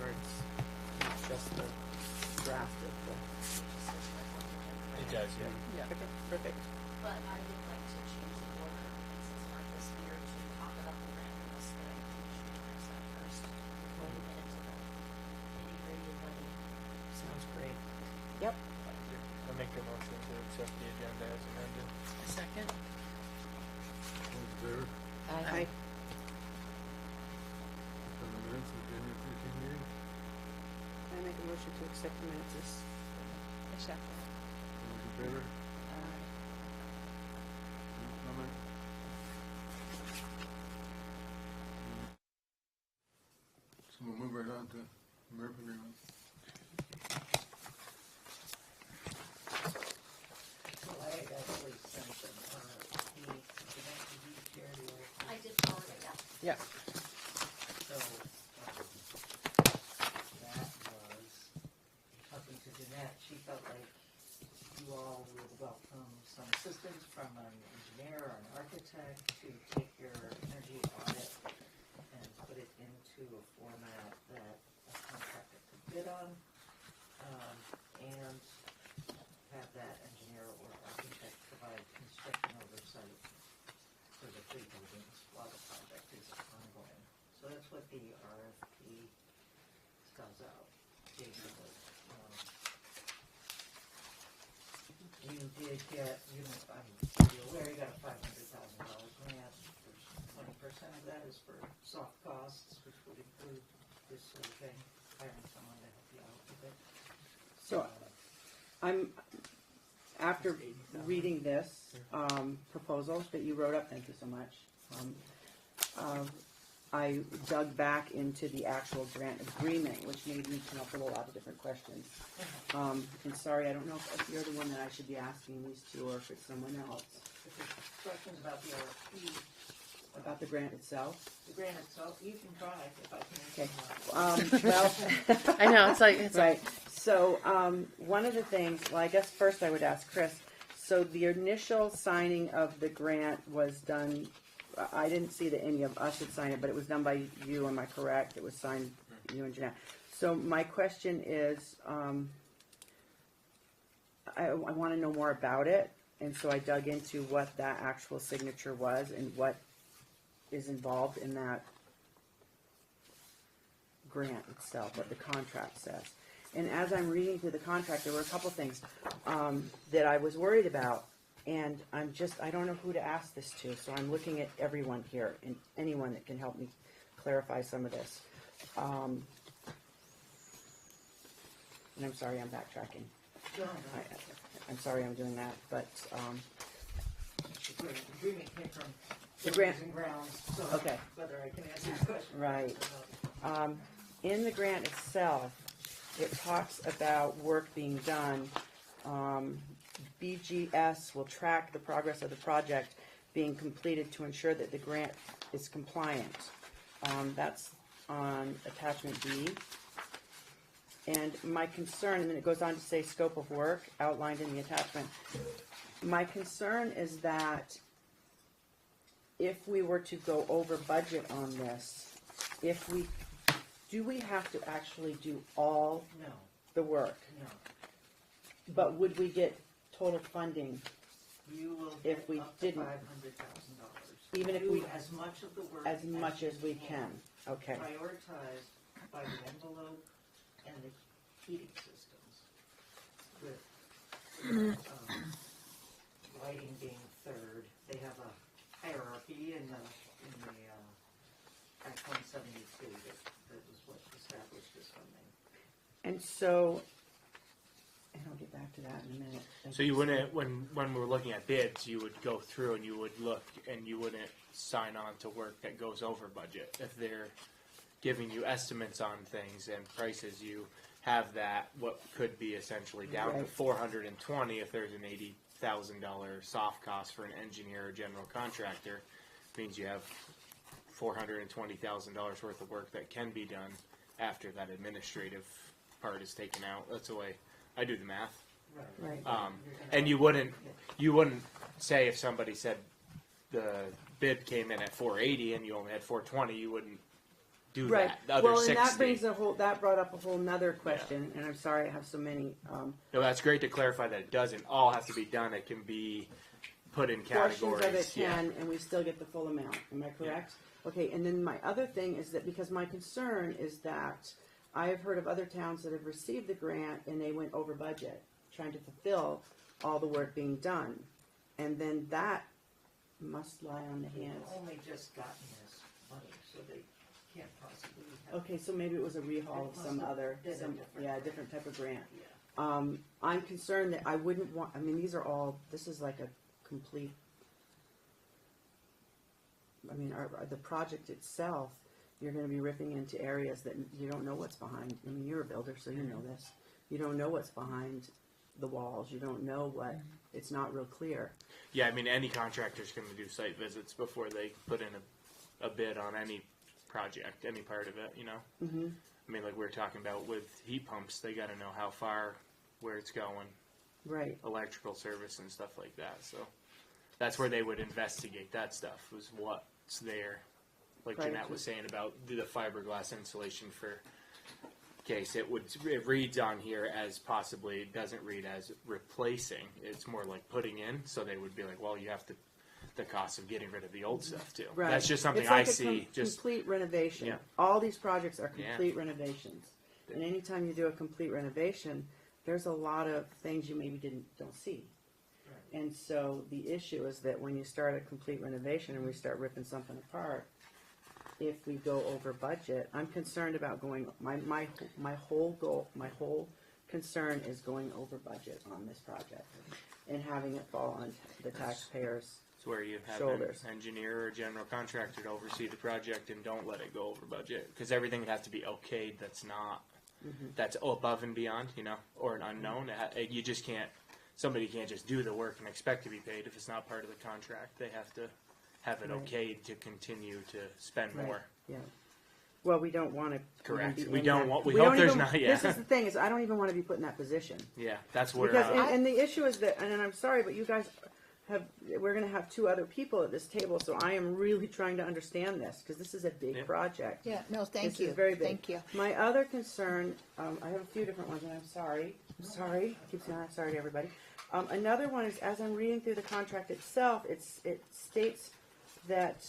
regards, not just the draft of the. It does, yeah. Yeah. Okay. Perfect. But I would like to change the order, since Martha's here, to talk about the grant list that I think we should address that first, before we get into the nitty-gritty of money. Sounds great. Yep. I'll make a motion to accept the agenda as amended. A second. All in favor? Aye. On the minutes of the January 13 meeting? I make a motion to accept the minutes as. A second. All those in favor? No comment? So we'll move right on to MERP agreement. So I had actually sent them, I did forward it, yeah. Yeah. so, that was, talking to Jeanette, she felt like you all would welcome some assistance from an engineer or an architect to take your energy audit and put it into a format that a contractor could bid on, and have that engineer or architect provide construction oversight for the three buildings while the project is ongoing. So that's what the RFP spells out. Basically. You did get, I'm aware you got a $500,000 grant. 20% of that is for soft costs, which would include this sort of thing, hiring someone to help you out with it. So I'm, after reading this proposal that you wrote up, thank you so much, I dug back into the actual grant agreement, which made me come up with a lot of different questions. And sorry, I don't know if you're the one that I should be asking these to, or if it's someone else. If there's questions about the RFP, About the grant itself? the grant itself, you can try if I can. Okay. Well, I know, it's right. So one of the things, well, I guess first I would ask Chris. So the initial signing of the grant was done. I didn't see that any of us had signed it, but it was done by you. Am I correct? It was signed you and Jeanette. So my question is, I want to know more about it, and so I dug into what that actual signature was and what is involved in that grant itself, what the contract says. And as I'm reading through the contract, there were a couple things that I was worried about, and I don't know who to ask this to, so I'm looking at everyone here and anyone that can help me clarify some of this. And I'm sorry, I'm backtracking. I'm sorry I'm doing that, but The agreement came from the grant. and grounds, so Okay. whether I can answer your question. Right. In the grant itself, it talks about work being done. BGS will track the progress of the project being completed to ensure that the grant is compliant. That's on attachment B. And my concern, and then it goes on to say scope of work outlined in the attachment. My concern is that if we were to go over budget on this, do we have to actually do all No, the work? no. But would we get total funding You will If get we up to didn't- $500,000. Even if Do we- as much of the work as much as we can? Okay. Prioritized by the envelope and the heating systems, with lighting being third. They have a hierarchy in the Act 172 that was what established this funding. And so, and I'll get back to that in a minute. So you wouldn't, when we're looking at bids, you would go through and you would look and you wouldn't sign on to work that goes over budget. If they're giving you estimates on things and prices, you have that, what could be essentially down to Right. 420 if there's an $80,000 soft cost for an engineer or general contractor, means you have $420,000 worth of work that can be done after that administrative part is taken out. That's the way I do the math. Right. And you wouldn't say if somebody said the bid came in at 480 and you only had 420, you wouldn't do Right. that. The other Well, and 60. that brings that brought up a whole nother question, and I'm sorry I have so many, No, that's great to clarify that it doesn't all have to be done. It can be put in categories. portions of it Yeah. can, and we still get the full amount. Am I correct? Okay, and then my other thing is that, because my concern is that I have heard of other towns that have received the grant and they went over budget, trying to fulfill all the work being done. And then that must lie on the They've hands. only just gotten this money, so they can't possibly have. Okay, so maybe it was a rehaul of some other, Did a different different type of grant. Yeah. I'm concerned that I wouldn't want, I mean, this is like a complete, I mean, the project itself, you're gonna be ripping into areas that you don't know what's behind. I mean, you're a builder, so you know this. You don't know what's behind the walls. You don't know what, it's not real clear. Yeah, I mean, any contractor's going to do site visits before they put in a bid on any project, any part of it, you know? Mm-hmm. I mean, like we were talking about with heat pumps, they got to know how far, where it's going, Right, electrical service and stuff like that. So that's where they would investigate that stuff, was what's there. Like Right. Jeanette was saying about the fiberglass insulation for case. It reads on here as possibly, it doesn't read as replacing. It's more like putting in. So they would be like, well, you have to, the cost of getting rid of the old stuff too. right. That's just something It's like I a see. Just complete renovation. Yeah. All these projects are Yeah. complete renovations. And anytime you do a complete renovation, there's a lot of things you maybe don't see. Right. And so the issue is that when you start a complete renovation and we start ripping something apart, if we go over budget, I'm concerned about going, my whole concern is going over budget on this project and having it fall on the taxpayers. it's where you have Shoulders. an engineer or general contractor to oversee the project and don't let it go over budget. Because everything would have to be okayed that's not, that's above and beyond, you know, or an unknown. You just can't, somebody can't just do the work and expect to be paid if it's not part of the contract. They have to have it Right. okayed to continue to spend Right. more. Yeah. Well, we don't want to. Correct. Be We in don't that- want- we don't hope there's even- not- yeah. This is the thing, is I don't even want to be put in that position. Yeah, that's where. Because, and the issue is that, and I'm sorry, but you guys we're going to have two other people at this table, so I am really trying to understand this, because this is a big Yeah. project. Yeah, no, thank This you. is very big. Thank you. My other concern, I have a few different ones, and I'm sorry. I keep saying I'm sorry to everybody. Another one is, as I'm reading through the contract itself, it states that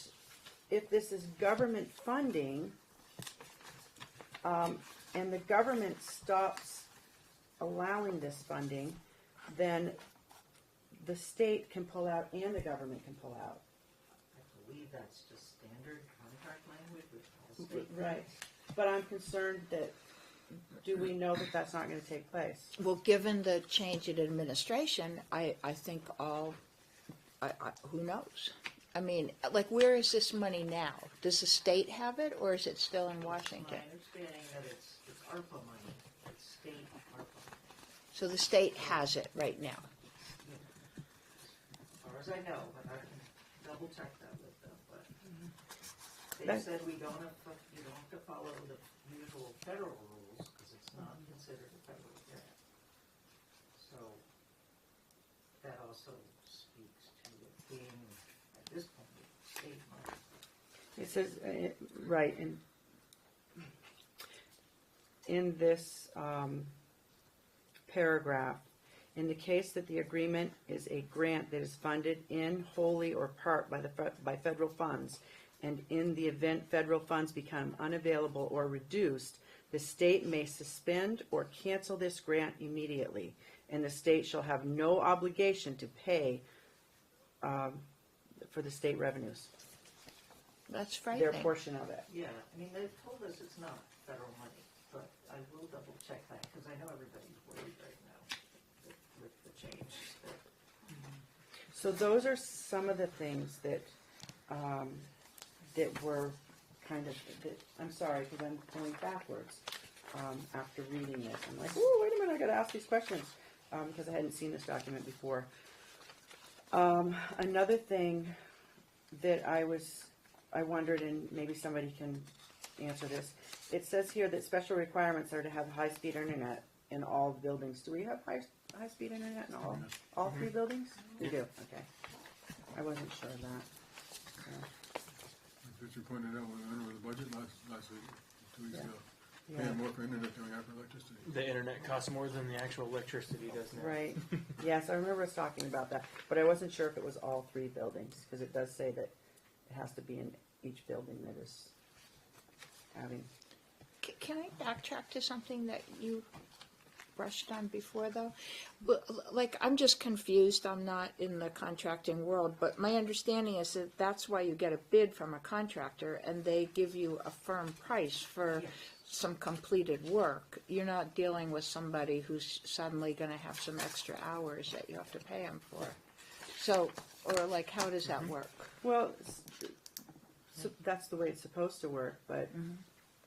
if this is government funding, and the government stops allowing this funding, then the state can pull out and the government can pull out. I believe that's just standard contract language with all state. Right. But I'm concerned that, do we know that that's not going to take place? Well, given the change in administration, I think who knows? I mean, like, where is this money now? Does the state have it, or is it still in My Washington? understanding that it's ARPA money, it's state ARPA. So the state has it right now. As far as I know, but I can double check that with them, but they That- said you don't have to follow the usual federal rules, because it's not considered a federal grant. So, that also speaks to it being, at this point, state money. It says, right, in this paragraph, in the case that the agreement is a grant that is funded in wholly or part by federal funds, and in the event federal funds become unavailable or reduced, the state may suspend or cancel this grant immediately, and the state shall have no obligation to pay for the state revenues, That's their frightening. portion of it. Yeah, I mean, they've told us it's not federal money, but I will double check that, because I know everybody's worried right now with the change. So those are some of the things that, that were kind of, I'm sorry, because I'm going backwards, after reading this. I'm like, oh, wait a minute, I gotta ask these questions, because I hadn't seen this document before. Another thing that I wondered, and maybe somebody can answer this. It says here that special requirements are to have high-speed internet in all buildings. Do we have high-speed internet in all three buildings? We do, okay. I wasn't sure of that. If it's Mr. pointed out when we went over the budget last week, 2 weeks Yeah. ago. Yeah. Paying more for internet than we have for electricity. The internet costs more than the actual electricity does now. Right, yes, I remember us talking about that, but I wasn't sure if it was all three buildings, because it does say that it has to be in each building that is having, Can I backtrack to something that you brushed on before, though? But, like, I'm just confused. I'm not in the contracting world, but my understanding is that that's why you get a bid from a contractor, and they give you a firm price for some completed work. You're not dealing with somebody who's suddenly going to have some extra hours that you have to pay them for. So, or like, how does that work? well, so that's the way it's supposed to work, but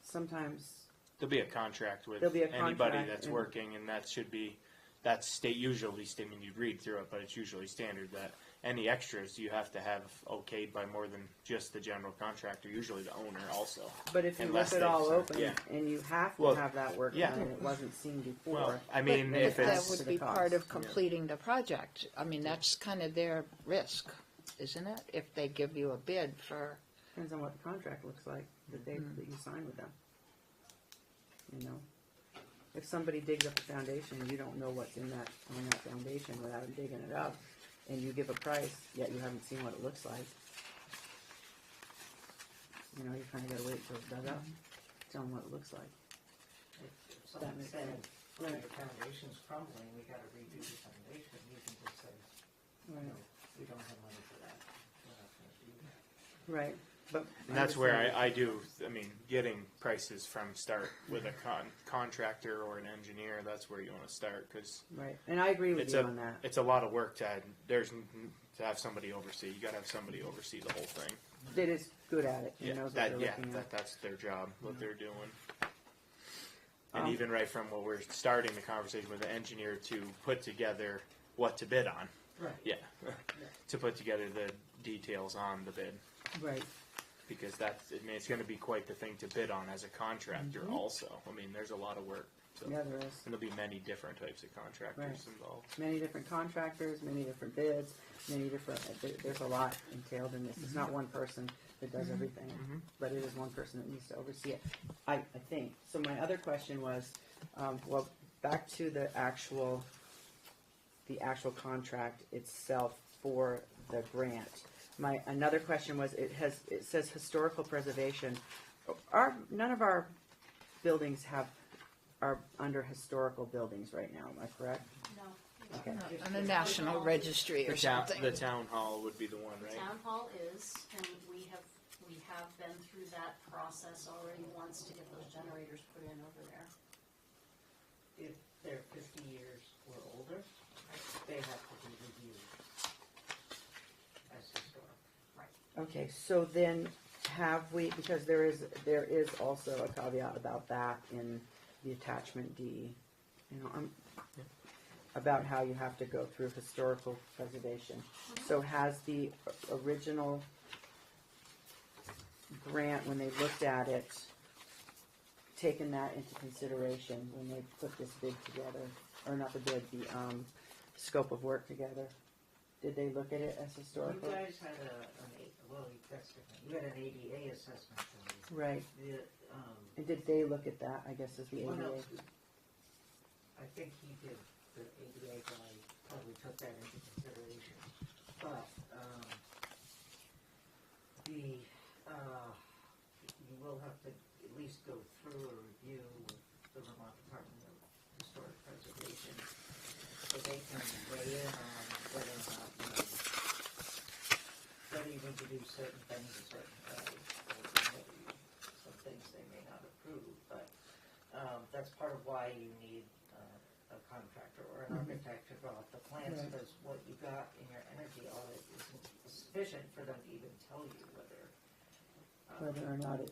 sometimes, There'll be a contract with There'll be a anybody contract, that's and- working, and that should be, that's state usually, I mean, you'd read through it, but it's usually standard that any extras you have to have okayed by more than just the general contractor, usually the owner also. but if you Unless leave it they all sign- open yeah. and you have to Well, have that work yeah. done and it wasn't seen before. Well, I mean, But if that it's, would to be the part of cost, completing the project. I mean, that's kind of their risk, isn't it? If they give you a bid for, Depends on what the contract looks like that they, that you sign with them. You know, if somebody digs up a foundation, you don't know what's in that, on that foundation without them digging it up, and you give a price, yet you haven't seen what it looks like. You know, you kinda gotta wait till it's dug up, tell them what it looks like. If someone makes said, sense. when your foundation's crumbling, we gotta redo the foundation, you can just say, no, we don't have money for that. We're not gonna do that. Right, but. and that's where I do, I mean, getting prices from start with a contractor or an engineer, that's where you wanna start, cause Right, and I agree with it's you a, on that. it's a lot of work to add, to have somebody oversee, you gotta have somebody oversee the whole thing. That is good at it, and Yeah, knows what that, they're yeah, looking at. that's their job, what they're doing. And Um, even right from what we're starting the conversation with the engineer to put together what to bid on. Right. Yeah, to put together the details on the bid, Right, because that's, I mean, it's gonna be quite the thing to bid on as a contractor also. I mean, there's a lot of work, so, and yeah, there is. there'll be many different types of contractors Right. involved. Many different contractors, many different bids, many different, there's a lot entailed in this. It's not one person that does everything, but it is one person that needs to oversee it, I think. So my other question was, well, back to the actual contract itself for the grant. Another question was, it says historical preservation. None of our buildings are under historical buildings right now, am I correct? No. Okay. on a national registry or something. The town hall would be the one, The right? town hall is, and we have been through that process already once to get those generators put in over there. If they're 50 years or older, they have to be reviewed as historic. Okay, so then have we, because there is also a caveat about that in the attachment D, you know, about how you have to go through historical preservation. So has the original grant, when they looked at it, taken that into consideration when they put this bid together, or not the bid, the scope of work together? Did they look at it as You historical? guys had that's different. You had an ADA assessment. Right, The, and did they look at that, I guess, as the one ADA? else, I think he did, the ADA guy probably took that into consideration. But, you will have to at least go through a review with the Vermont Department of Historic Preservation, so they can weigh in on whether or not, whether you need to do certain things a certain way, or whether some things they may not approve, but, that's part of why you need, a contractor or an architect to draw up the plans, Right. because what you got in your energy audit isn't sufficient for them to even tell you whether Whether or not it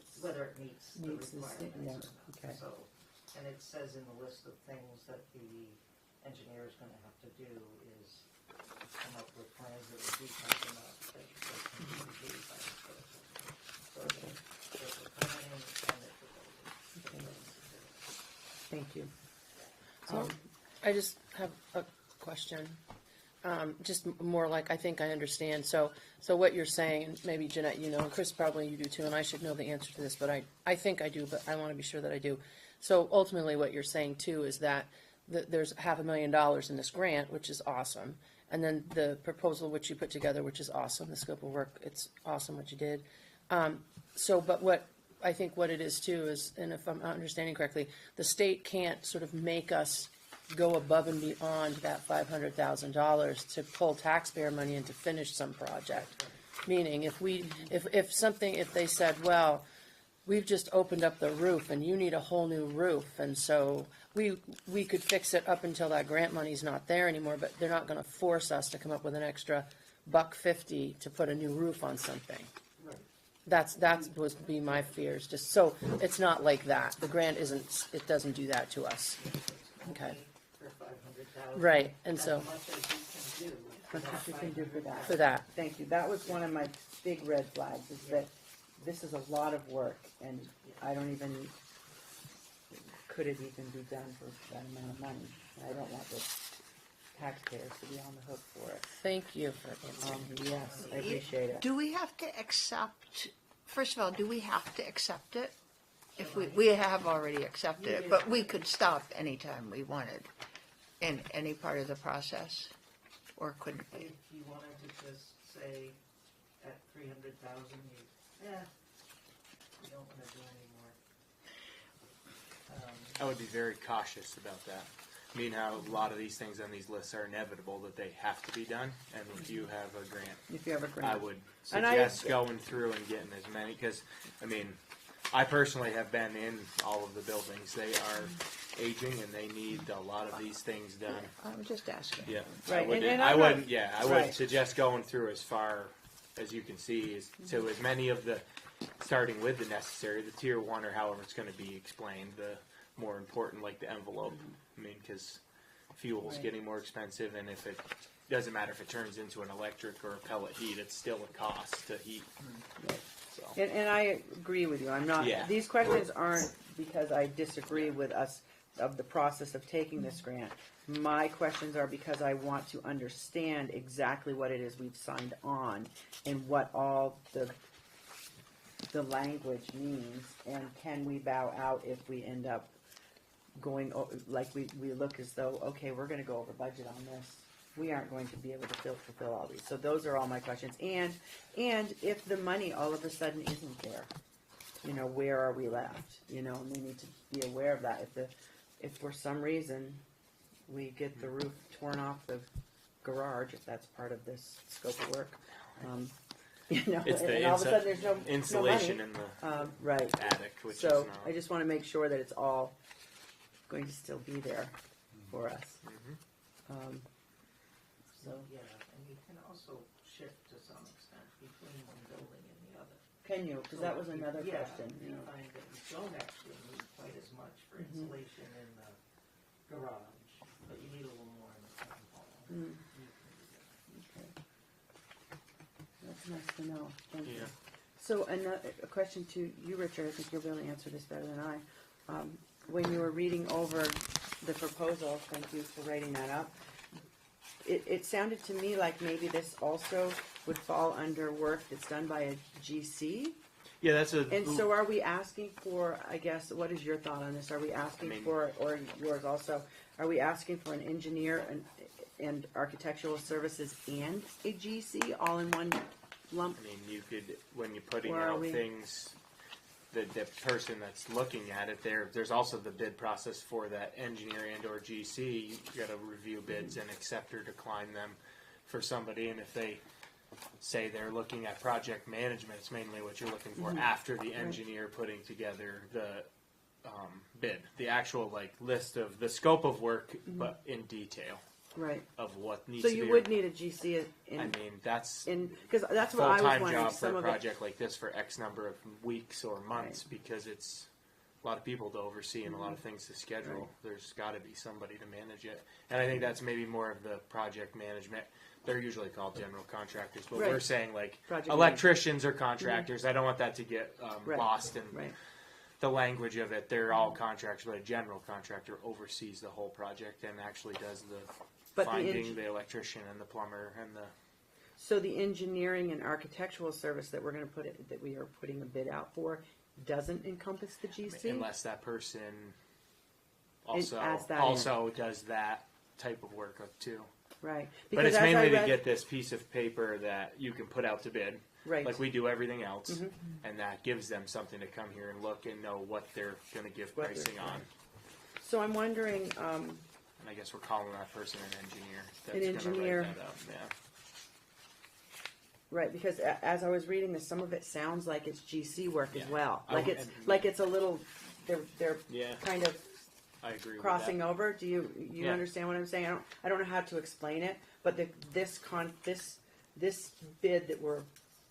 meets meets the the sta- requirements yeah, or not. okay. So, and it says in the list of things that the engineer is gonna have to do is come up with plans that are detailed enough that they can be reviewed by the historical. So there's a permitting and it's a building. Thank you. So, I just have a question. just more like, I think I understand. So what you're saying, and maybe Jeanette, you know, and Chris, probably you do too, and I should know the answer to this, but I think I do, but I want to be sure that I do. So ultimately, what you're saying too is that there's $500,000 in this grant, which is awesome. And then the proposal which you put together, which is awesome, the scope of work, it's awesome what you did. But what I think what it is too is, and if I'm understanding correctly, the state can't sort of make us go above and beyond that $500,000 to pull taxpayer money and to finish some project. Meaning, if they said, well, we've just opened up the roof and you need a whole new roof, and so we could fix it up until that grant money's not there anymore, but they're not going to force us to come up with an extra $150 to put a new roof on something. That would be my fears. Just so it's not like that. The grant doesn't do that to us. Okay. For 500,000. Right, and so As much as you can do. That's what you can do for that. for that, Thank you. That was one of my big red flags, is that this is a lot of work, and I don't even, could it even be done for that amount of money? And I don't want the taxpayers to be on the hook for it. thank you for answering. Yes, I appreciate it. Do we have to accept, first of all, do we have to accept it? If we have already accepted it, but we could stop anytime we wanted in any part of the process, or couldn't we? If you wanted to just say at 300,000, you don't want to do any more. I would be very cautious about that. I mean, how a lot of these things on these lists are inevitable, that they have to be done, and if you have a grant, If you have a grant. I would And I- suggest going through and getting as many, because, I mean, I personally have been in all of the buildings. They are aging and they need a lot of these things done. I'm just asking. Yeah. Right, I would, and I I'm not- wouldn't, yeah, I would Right. suggest going through as far as you can see, to as many of the, starting with the necessary, the tier one, or however it's gonna be explained, the more important, like the envelope. I mean, cause fuel's Right. getting more expensive, and if it, doesn't matter if it turns into an electric or a pellet heat, it's still a cost to heat. Right. So, And I agree with you. I'm not, Yeah. these questions aren't because I disagree with us of the process of taking this grant. My questions are because I want to understand exactly what it is we've signed on and what all the language means, and can we bow out if we end up going, like we look as though, okay, we're gonna go over budget on this. We aren't going to be able to fulfill all these. So those are all my questions. And if the money all of a sudden isn't there, you know, where are we left? You know, and we need to be aware of that. If for some reason we get the roof torn off the garage, if that's part of this scope of work, you know, it's and the all of a sudden there's no insulation money. in the Right. attic, which So is not. I just want to make sure that it's all going to still be there for us. Mhm. So, yeah, and you can also shift to some extent between one building and the other. Can you? Because that was another Yeah, question. you You know. find that you don't actually need quite as much for insulation in the garage, but you need a little more in the town hall. Mm. You can do that. Okay. That's nice to know. Thank you. Yeah. So a question to you, Richard. I think you'll be able to answer this better than I. When you were reading over the proposal, thank you for writing that up. It sounded to me like maybe this also would fall under work that's done by a GC. Yeah, that's a. And so are we asking for, I guess, what is your thought on this? Are we asking for, or yours also, are we asking for an engineer and architectural services and a GC all in one lump? I mean, you could, when you're putting Or are out we- things, the person that's looking at it, there's also the bid process for that engineer and or GC. You gotta review bids and accept or decline them for somebody, and if they say they're looking at project management, it's mainly what you're looking for after the engineer putting together the bid. The actual, like, list of the scope of work, but in detail Right. of what needs So to be. you would need a GC I mean, that's because that's what I was full-time wondering. job for Some a of it, project like this for X number of weeks or months, because it's a lot of people to oversee and a lot of things to schedule. Right. There's got to be somebody to manage it, and I think that's maybe more of the project management. They're usually called general contractors, but we're Right. saying like Project electricians or contractors. I don't want that to get Right. lost in right. the language of it. They're all contractors, but a general contractor oversees the whole project and actually does the But the finding the electrician and the plumber and the, So the engineering and architectural service that that we are putting a bid out for doesn't encompass the GC? unless that person adds that also does that type of work too. Right. But it's as I mainly to read- get this piece of paper that you can put out to bid, Right. like we do everything else, Mhm. and that gives them something to come here and look and know what they're going to give What they're- pricing on. So I'm wondering, And I guess we're calling that person an engineer. That's An gonna engineer. Write that up. Yeah. right, because as I was reading this, some of it sounds like it's GC work as Yeah. well. I Like would- it's a little, they're Yeah, kind of I agree. crossing with over. Do you Yeah. understand what I'm saying? I don't know how to explain it, but this bid that we're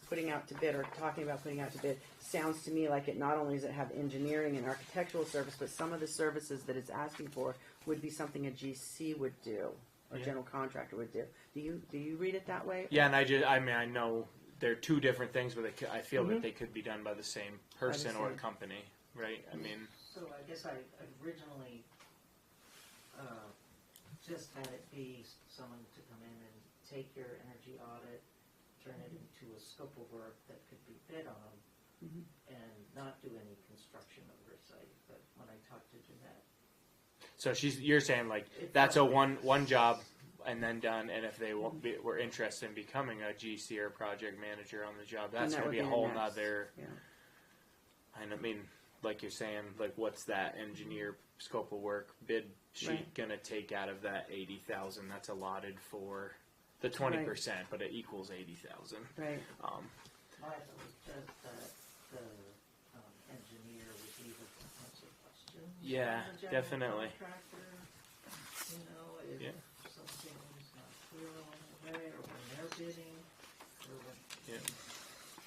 putting out to bid or talking about putting out to bid sounds to me like it not only does it have engineering and architectural service, but some of the services that it's asking for would be something a GC would do or Yeah. general contractor would do. Do you read it that way? that. Yeah, and I know they're two different things, but I feel that they could be done by the same person or same. company, right? I mean, So I guess I originally, just had it be someone to come in and take your energy audit, turn it into a scope of work that could be bid on, Mhm. and not do any construction oversight, but when I talked to Jeanette, so you're saying like It's that's a not- one job and then done, and if they were interested in becoming a GC or project manager on the job, that's that going to would be a be the whole next. nother. Yeah. I mean, like you're saying, like what's that engineer scope of work bid sheet Right. gonna take out of that 80,000 that's allotted for the 20%, but it equals 80,000. Right. my thought was just that the engineer would leave a bunch of questions. Yeah, from the general definitely. contractor, you know, if Yeah. something is not clear along the way, or when they're bidding, or when, Yeah.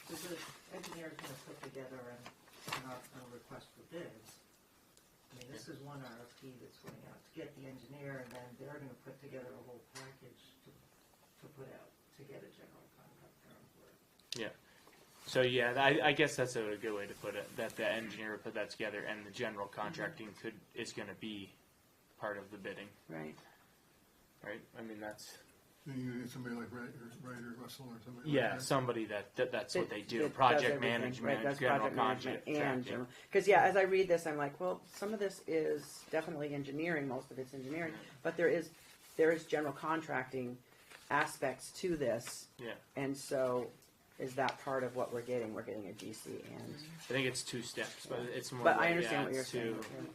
because the engineer's gonna put together a request for bids. I mean, this is one RFP that's going out to get the engineer, and then they're gonna put together a whole package to put out, to get a general contractor on board. So yeah, I guess that's a good way to put it. That the engineer would put that together, and the general contracting is going to be part of the bidding, Right. right? I mean that's You get somebody like Ryder Russell or somebody yeah, like that. somebody that's what they do. That Project does everything, management, right, that's general project management and contracting. general. Because as I read this, I'm like, well, some of this is definitely engineering. Most of it's engineering, but there is general contracting aspects to this, Yeah, and so is that part of what we're getting? We're getting a GC and. I think it's two steps, but it's more. But like, I understand what you're it's saying. two-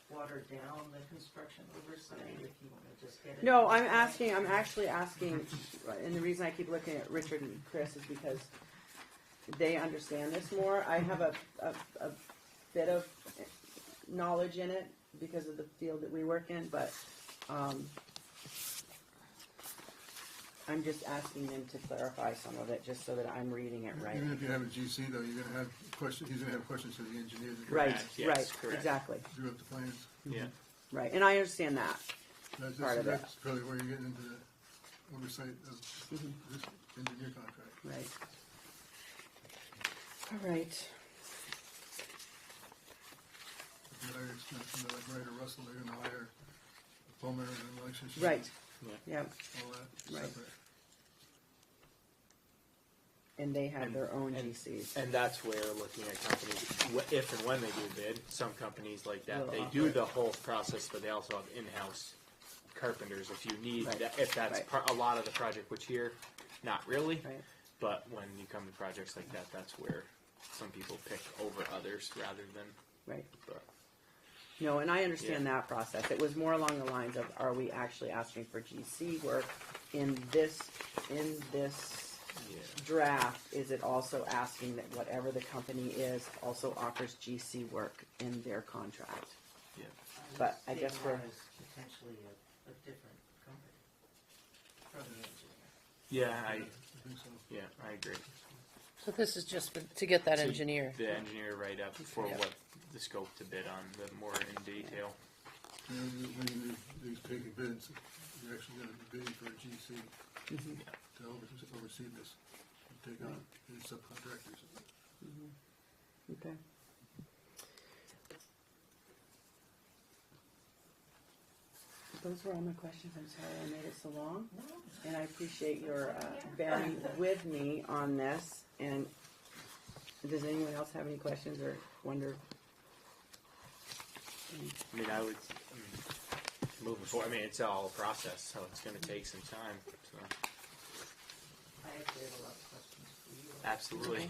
Water down the construction oversight if you wanna just get it. No, I'm actually asking, and the reason I keep looking at Richard and Chris is because they understand this more. I have a bit of knowledge in it because of the field that we work in, but, I'm just asking them to clarify some of it, just so that I'm reading it right. Even if you have a GC though, you're gonna have questions, he's gonna have questions for the engineer that Right, Yes, right, correct. exactly, drew up the plans. Yeah, right, and I understand that. Part of it. That's probably where you're getting into the oversight of Mm-hmm. this engineer contract. Right. All right. If you hire somebody like Ryder Russell, they're gonna hire a plumber and an electrician. Right. Yeah. Yep. All that Right. separate. And they have their own GCs. and that's where looking at companies, if and when they do bid, some companies like that, Will they offer do it. the whole process, but they also have in-house carpenters if you need Right. that, if that's Right. a lot of the project, which here, not really. Right. But when you come to projects like that, that's where some people pick over others rather than. Right. But No, and I understand that process. It was more along the lines of, are we actually asking for GC work in this yeah, draft? Is it also asking that whatever the company is also offers GC work in their contract? yeah. But I would guess see we're- that as potentially a different company from the engineer. Yeah, I think so. I agree. So this is just to get that So engineer. The engineer write up for Yeah. what the scope to bid on, the more in detail. You know, when you do these taking bids, you're actually gonna be bidding for a GC Mm-hmm. to oversee this, and take on the subcontractors. Okay. Those were all my questions. I'm sorry I made it so long. No, And I appreciate your bearing with me on this. And does anyone else have any questions or wonder? I mean, moving forward, I mean, it's all a process, so it's gonna take some time, so, I actually have a lot of questions for you. absolutely.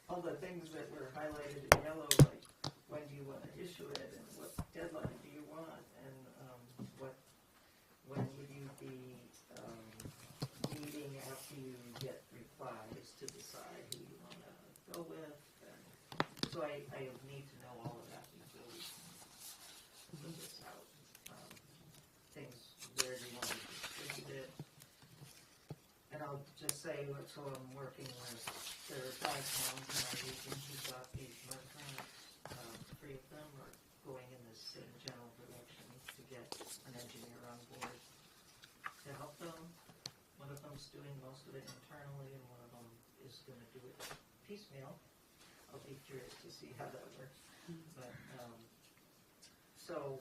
All the things that were highlighted in yellow, like when do you want to issue it and what deadline do you want and when would you be meeting after you get replies to decide who you want to go with? And so I need to know all of that before we put this out. Things, where do you want to distribute it? And I'll just say, so I'm working with, there are 5 towns in our region who got these mud grants. 3 of them are going in the same general direction to get an engineer on board to help them. One of them's doing most of it internally, and one of them is going to do it piecemeal. I'll be curious to see how that works. But so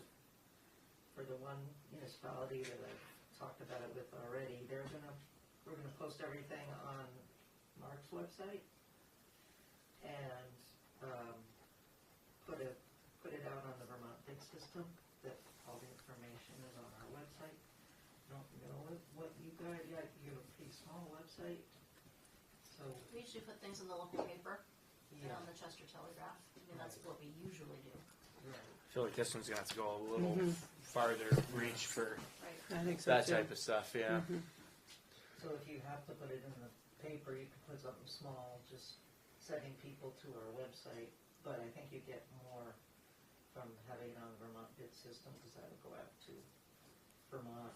for the one municipality that I've talked about it with already, we're gonna post everything on Mark's website and put it out on the Vermont Bid System. That all the information is on our website. Don't know what you got yet. You have a pretty small website, so We usually put things in the local paper and yeah, on the Chester Telegraph. I mean, that's what we usually do. right. I feel like this one's gonna have to go a little farther reach for Right. I think so that too. type of stuff, yeah. So if you have to put it in the paper, you can put something small, just sending people to our website. But I think you get more from having it on the Vermont Bid System, because that'll go out to Vermont,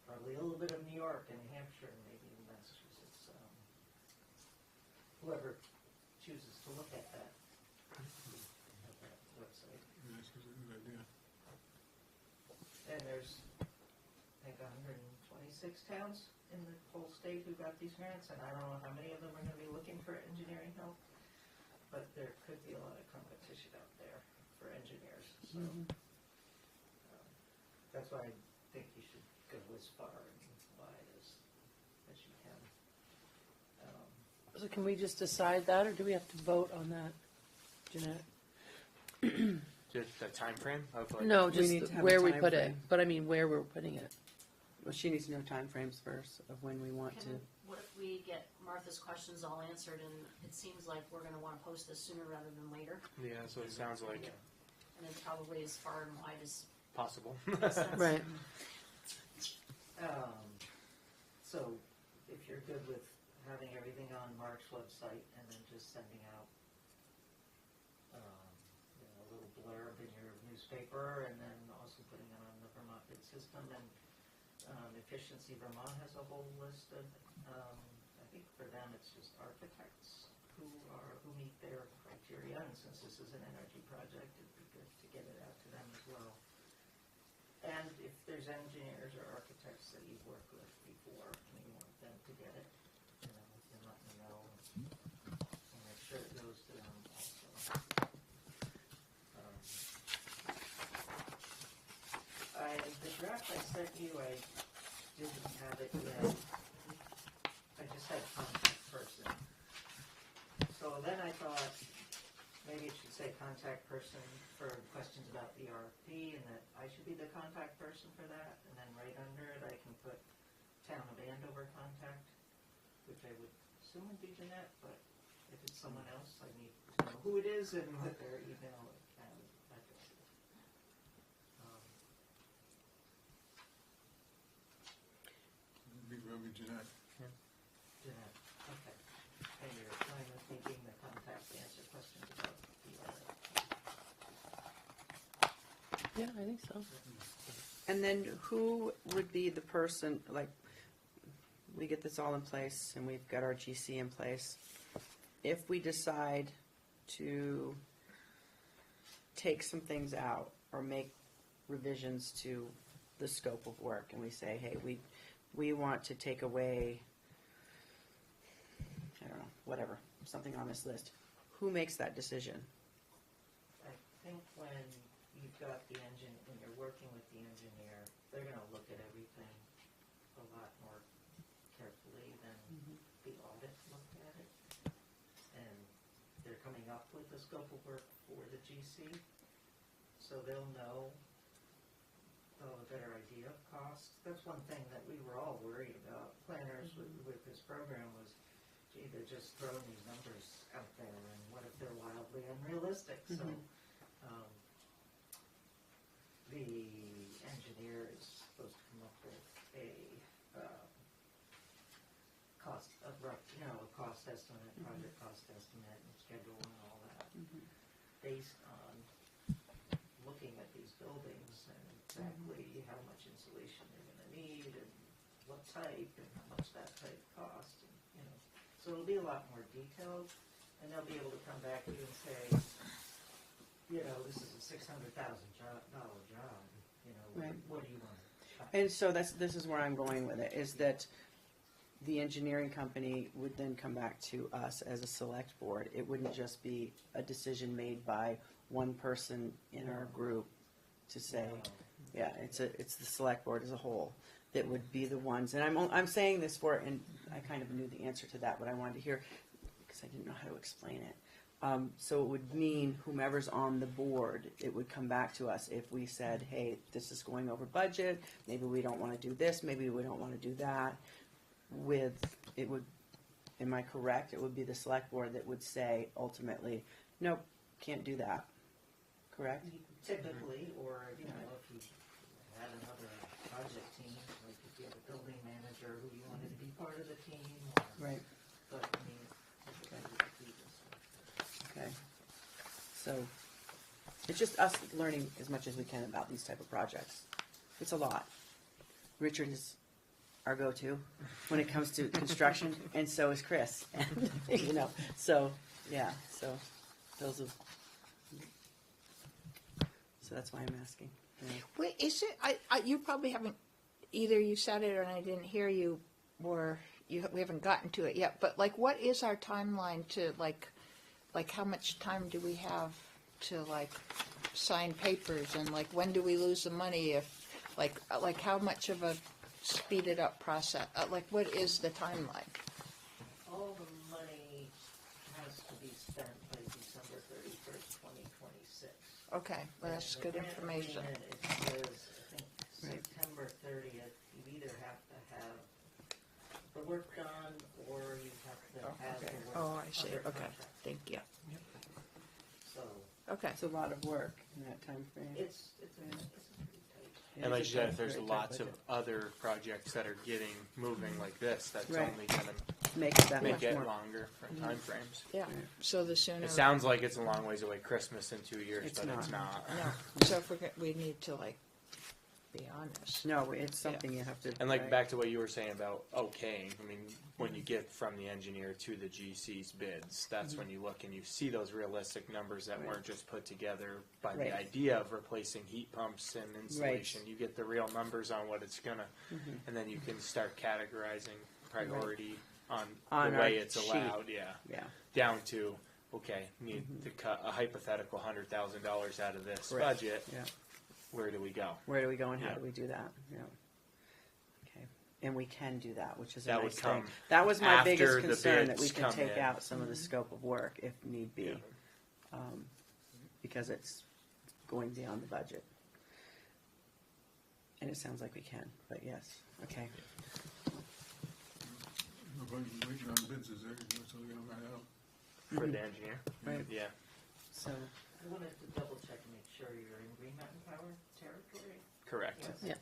probably a little bit of New York and New Hampshire, and maybe Massachusetts. Whoever chooses to look at that website. Yeah, that's a good idea. And there's, I think, 126 towns in the whole state who got these grants, and I don't know how many of them are gonna be looking for engineering help, but there could be a lot of competition out there for engineers, so. That's why I think you should go as far and wide as you can. So can we just decide that, or do we have to vote on that, Jeanette? Just the time frame of like. No, We need just to have a where we time put it, frame. but I mean, where we're putting it. Well, she needs to know timeframes first of when we want to. What if we get Martha's questions all answered, and it seems like we're gonna wanna post this sooner rather than later, Yeah, so it sounds like and then probably as far and wide as possible. makes sense. Right. So if you're good with having everything on Mark's website and then just sending out a little blurb in your newspaper, and then also putting it on the Vermont Bid System, and Efficiency Vermont has a whole list of, I think for them it's just architects who meet their criteria, and since this is an energy project, it'd be good to get it out to them as well. And if there's engineers or architects that you've worked with before and you want them to get it, you can let me know, and make sure it goes to them also. The draft I sent you, I didn't have it yet. I just had contact person. So then I thought maybe it should say contact person for questions about the RFP, and that I should be the contact person for that. And then right under it, I can put Town of Andover contact, which I would assume would be Jeanette, but if it's someone else, I need to know who it is and what their email address is. It'd be Jeanette. Jeanette, okay. And you're fine with me being the contact to answer questions about the Yeah, I think so. And then who would be the person, like, we get this all in place and we've got our GC in place. If we decide to take some things out or make revisions to the scope of work, and we say, hey, we want to take away, I don't know, whatever, something on this list, who makes that decision? I think when you've got the engine, when you're working with the engineer, they're gonna look at everything a lot more carefully than the audit looked at it. And they're coming up with a scope of work for the GC, so they'll know a better idea of cost. That's one thing that we were all worried about, planners with this program, was, gee, they're just throwing these numbers out there, and what if they're wildly unrealistic? So, the engineer is supposed to come up with a cost, a rough, a cost estimate, project cost estimate, and schedule and all that, based on looking at these buildings and exactly how much insulation they're gonna need, and what type, and how much that type costs, and, so it'll be a lot more detailed, and they'll be able to come back to you and say, this is a $600,000 job, Right. what do you want? And so this is where I'm going with it, is that the engineering company would then come back to us as a select board. It wouldn't just be a decision made by one person in our group to say, yeah, it's the select board as a whole that would be the ones. And I'm saying this for, and I kind of knew the answer to that, but I wanted to hear, because I didn't know how to explain it. So it would mean whomever's on the board, it would come back to us if we said, hey, this is going over budget, maybe we don't want to do this, maybe we don't want to do that. Am I correct? It would be the select board that would say ultimately, nope, can't do that. Correct? Typically, or, if you had another project team, like if you had a building manager who you wanted to be part of the team. Right. But, typically we could do this. Okay. So it's just us learning as much as we can about these type of projects. It's a lot. Richard is our go-to when it comes to construction, and so is Chris. And, so yeah. So those are. So that's why I'm asking. Yeah. Wait, is it? You probably haven't. Either you said it or I didn't hear you, or we haven't gotten to it yet. But what is our timeline to like how much time do we have to sign papers, and when do we lose the money if how much of a speeded up process? What is the timeline? All the money has to be spent by December 31st, 2026. Okay, well, that's And the good grant information. agreement, it says, I think, Right. September 30th, you either have to have the work done, or you have to have Okay. the work Oh, I see. under Okay, contract. thank you. So, Okay. It's a lot of work in that time frame. it's a pretty tight. And like you said, if there's Very tight lots of budget. other projects that are getting moving like this, that's Right. only gonna Make it that make much it more. longer for time frames. Yeah. So the sooner. It sounds like it's a long ways away, Christmas in 2 years, It's but it's not. not. No. So if we need to be honest. No, it's something you have to. And right. back to what you were saying about okaying, I mean, when you get from the engineer to the GC's bids, that's when you look and you see those realistic numbers that Right. weren't just put together by Right. the idea of replacing heat pumps and insulation. You get the real numbers on what it's gonna, and then you can start categorizing priority on On the our way it's sheet. allowed, yeah. Yeah. Down to, okay, need to cut a hypothetical $100,000 out of this Correct. budget, Yeah. where do we go? Where do we go and how Yeah. do we do that? Yeah. Okay. And we can do that, which is a That would nice come thing. That was my after biggest the concern, that we bids can come take in. out some of the scope of work if need be. Yeah. Because it's going beyond the budget. And it sounds like we can, but yes, okay. Waiting on bids is there, so we don't run out. For the engineer? Right. Yeah. So, I wanted to double check and make sure you're in Green Mountain Power territory. Correct. Yes. Yeah.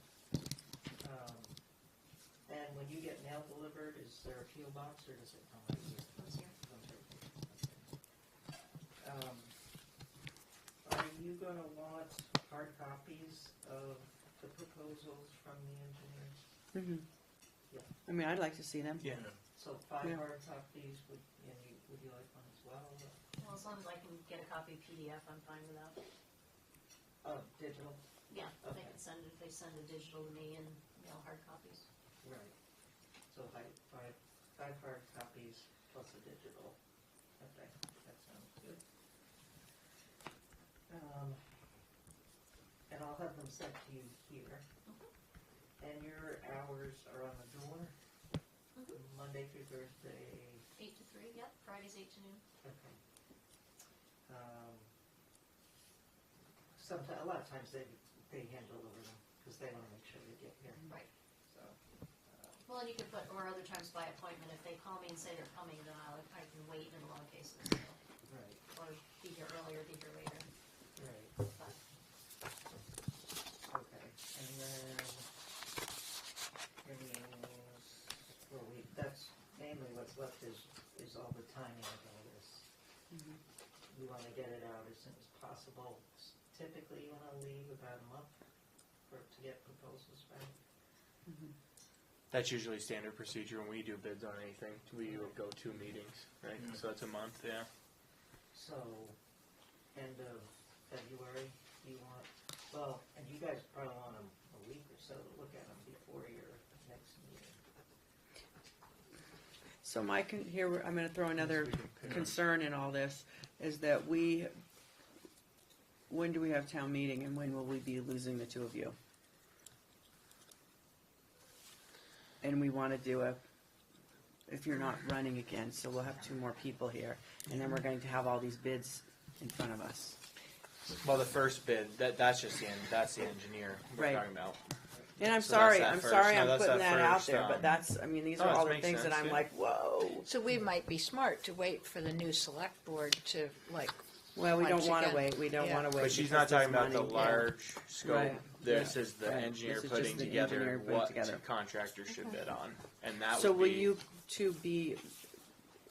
And when you get mail delivered, is there a PO box, or does it come right here? Comes here. Are you gonna want hard copies of the proposals from the engineers? I mean, I'd like to see them. Yeah. So 5 Yeah. hard copies, would you like one as well? Well, as long as I can get a copy PDF, I'm fine with that. Digital? Yeah, Okay. they send a digital to me and, hard copies. Right. So five hard copies plus a digital. Okay, that sounds good. sent to you here. And your hours are on the door, Monday through Thursday. 8 to 3, yep, Fridays 8 to noon. Okay. Sometimes, a lot of times they hand deliver them, because they wanna make sure they get here, Right. so. Well, and you could put, or other times by appointment, if they call me and say they're coming, then I can wait in a lot of cases, so, Right, or be here earlier, be here later, right, but. okay, and then, everything else, well, that's mainly what's left is all the timing of all this. We wanna get it out as soon as possible. Typically, you wanna leave about a month to get proposals back. That's usually standard procedure when we do bids on anything. We will go 2 meetings, right? Yeah. So that's a month, yeah. So, end of February, you want, well, and you guys probably want them a week or so to look at them before your next meeting. So here, I'm gonna throw another We can pick. concern in all this, is that when do we have town meeting and when will we be losing the 2 of you? And we wanna do if you're not running again, so we'll have 2 more people here, and then we're going to have all these bids in front of us. Well, the first bid, that's just that's the engineer we're Right. talking about. And I'm So sorry, that's that I'm first. sorry No, I'm that's putting that that out first, there, but these No, are it all the makes things that sense, I'm yeah. like, whoa. So we might be smart to wait for the new select board to Well, we don't Once wanna again, wait, we don't yeah. wanna wait. But she's because not talking there's about the money, yeah. large scope. Right. This Yeah. is the Right. engineer This is putting just the together engineer putting what together. contractors should bid on, and that So would will be. you 2 be,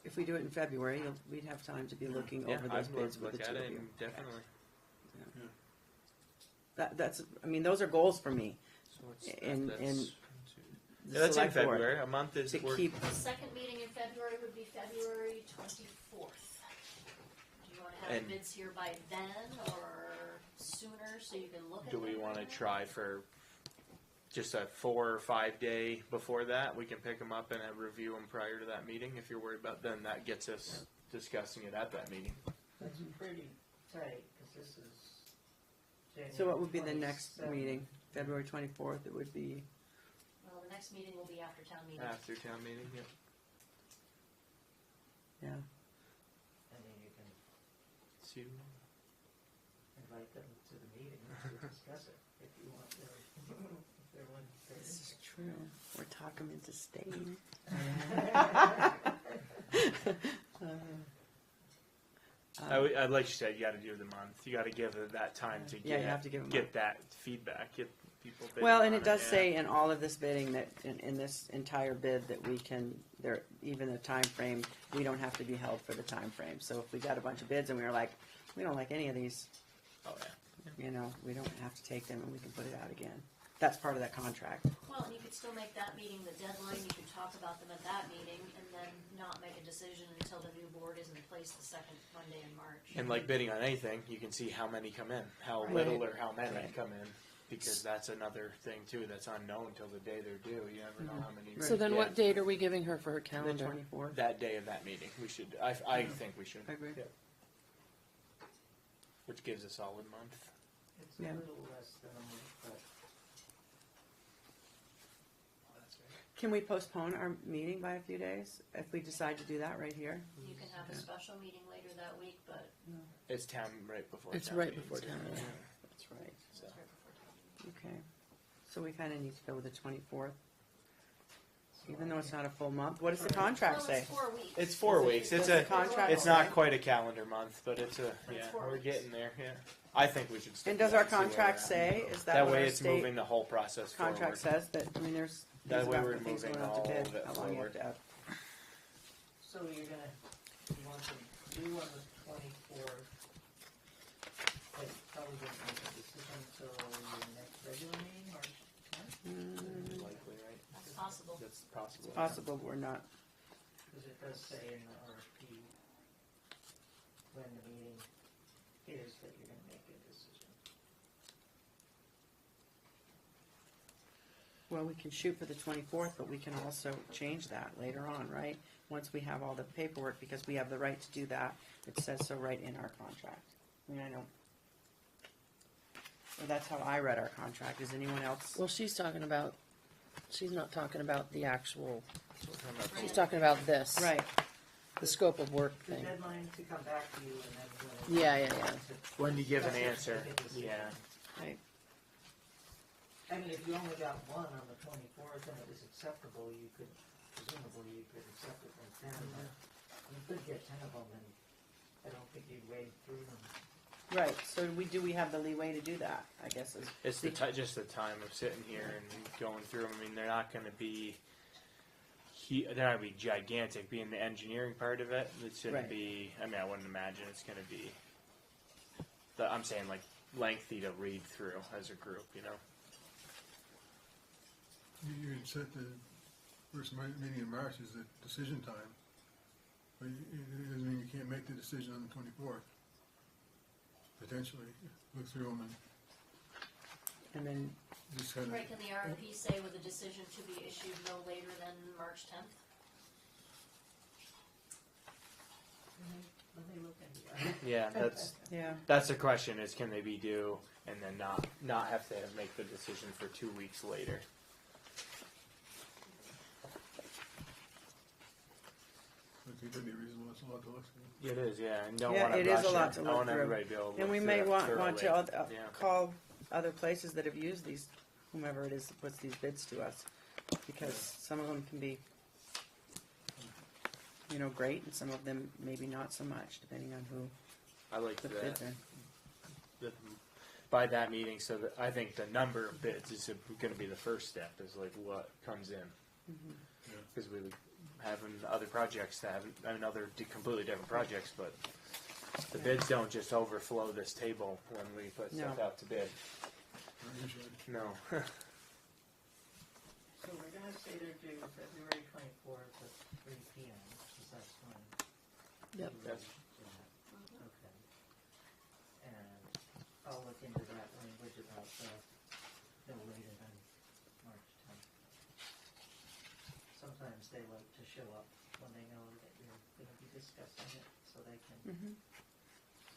if we do it in February, we'd have time to be looking Yeah, over I'd those bids look with the at 2 it of you. and definitely. Those are goals for me, So what's And- that's, and yeah, the that's in select board, February. A month is to we're- keep, The second meeting in February would be February 24th. Do you wanna have And- bids here by then, or sooner, so you can look at Do them? we want to try for just a 4 or 5 day before that? We can pick them up and review them prior to that meeting. If you're worried about, then that gets us discussing it at that meeting. That's pretty tight, because this is January. so what would be the next 27th. meeting? February 24th, it would be, Well, the next meeting will be after town meeting. After town meeting, yeah. yeah. I mean, you can See, invite them to the meeting to discuss it, if you want to, if they're one. This is true, or talk them into staying. I'd like you said, you got to do the month. You got to give it that time to Yeah, you have to give 'em get that feedback, get people. bidding Well, and on it does yeah. say in all of this bidding that, in this entire bid, that we can, even the time frame, we don't have to be held for the time frame. So if we got a bunch of bids and we were like, we don't like any of these, Oh yeah. we don't have to take them and we can put it out again. That's part of that contract. Well, and you could still make that meeting the deadline, you could talk about them at that meeting, and then not make a decision until the new board is in place the second Monday in March. And like bidding on anything, you can see how many come in, how Right. little or how many Right. come in, because that's another thing too that's unknown till the day they're due. You never know how many. So then Yeah. what date are we giving her for her The calendar? 24th. That day of that meeting, we should. I think we should. I agree. Yeah. Which gives a solid month. It's Yeah. a little less than a month, but Can we postpone our meeting by a few days if we decide to do that right here? You can have a special meeting later that week, but It's town right before. It's town right meeting, before so- town meeting. That's right. So. it's right before town meeting. Okay. So we kind of need to go with the 24th, even though it's not a full month. What does the contract Well, say? it's 4 weeks. It's 4 weeks. It's Does a. the contract It's say? not quite a calendar month, but it's a. But it's Yeah, 4 we're weeks. getting there. Yeah. I think we should. Stick And does with our that, see where contract we're at. say, is that That what way, our it's state moving the whole process contract forward. says? That, I mean, there's That things way about we're the things moving going out to all bid, of it how long you have forward. to have. so you're gonna, you want to do on the 24th, but probably won't make a decision until your next regular meeting, March 10th? Likely, right? That's possible. That's possible. It's possible, but we're not. Because it does say in the RFP when the meeting is that you're gonna make a decision. Well, we can shoot for the 24th, but we can also change that later on, right? Once we have all the paperwork, because we have the right to do that. It says so right in our contract. I mean, I don't. Or that's how I read our contract. Is anyone else? Well, she's not talking about the actual, We're talking about she's talking about this. Right. The scope of work The thing. deadline to come back to you and then. Yeah. when you give an That's it, answer. make a decision. Yeah. Right. I mean, if you only got one on the 24th and it was acceptable, you could, presumably you could accept it right then, but you could get 10 of them and I don't think you'd wade through them. Right. So do we have the leeway to do that? I guess is It's just the time of sitting here and going through them. I mean, they're not going to be. They're not going to be gigantic. Being the engineering part of it, it's going Right. to be. I mean, I wouldn't imagine it's going to be. I'm saying like lengthy to read through as a group, you know. You can set the first meeting in March as the decision time, but it doesn't mean you can't make the decision on the 24th. Potentially, look through them and then and just kind of. Right, can the RFP say with a decision to be issued no later than March 10th? Let me look into that. Yeah, yeah. that's the question: is can they be due and then not have to make the decision for 2 weeks later? I think that'd be reasonable. It's a lot to look through. It is, yeah, and don't Yeah, want to it rush is a lot to I look want through. everybody to be able to And look we through may it want to thoroughly. Yeah. call other places that have used these, whomever it is that puts these bids to us, because some of them can be, great, and some of them maybe not so much, depending on who I like the that. bids are. By that meeting, so that I think the number of bids is going to be the first step. Is like what comes in, because we having other projects that haven't, I mean, other completely different projects, but the bids don't just overflow this table when we put stuff No. out to bid. Not usually. No. So we're gonna say they're due February 24th at 3 p.m., because that's when. Yep. you That's- do that. Okay. And I'll look into that language about no later than March 10th. Sometimes they like to show up when they know that you're gonna be discussing it, so they can.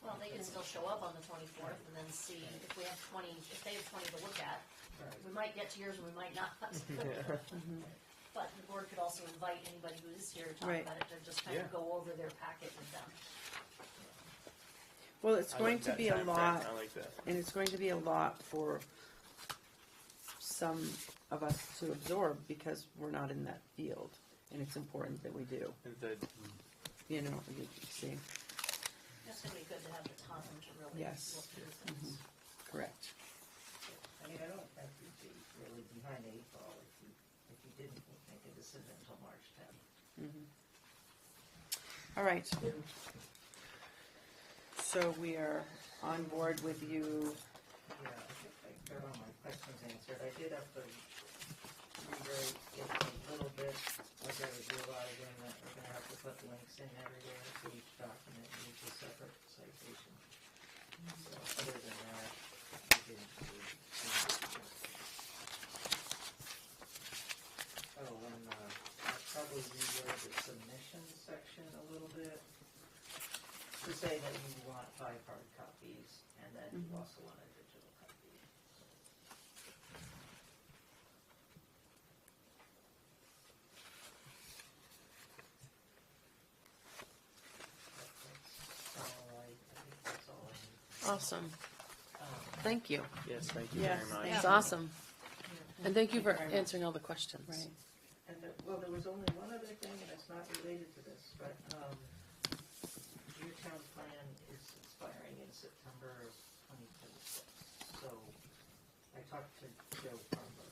Well, they can still show up on the 24th and then see if we have 20, if they have 20 to look at. We might get to yours and we might not. But the board could also invite anybody who is here to talk Right. about it to just kind Yeah. of go over their packet with them. Well, it's I going like to that be a time frame. lot, I like that. and it's going to be a lot for some of us to absorb, because we're not in that field, and it's important that we do, you see, It's going to be good to have the time to really Yes. look through things. correct. I mean, I don't think you'd be really behind the 8 ball if you didn't make a decision until March 10th. All right. So we are on board with you. Yeah, I think I got all my questions answered. I did have to rewrite it a little bit, like I was realizing that we're gonna have to put links in everywhere, so each document needs a separate citation. So other than that, I didn't really change it. Oh, and, I'll probably reword the submission section a little bit to say that you want 5 hard copies, and then you also want a digital copy. That's all I need. Awesome. Thank you. Yes, thank you Yes, very much. thank It's you. awesome. And thank you for Thank you very much. answering all the questions. Right. And well, there was only one other thing, and it's not related to this, but your town plan is expiring in September of 2026. So I talked to Joe Farmer.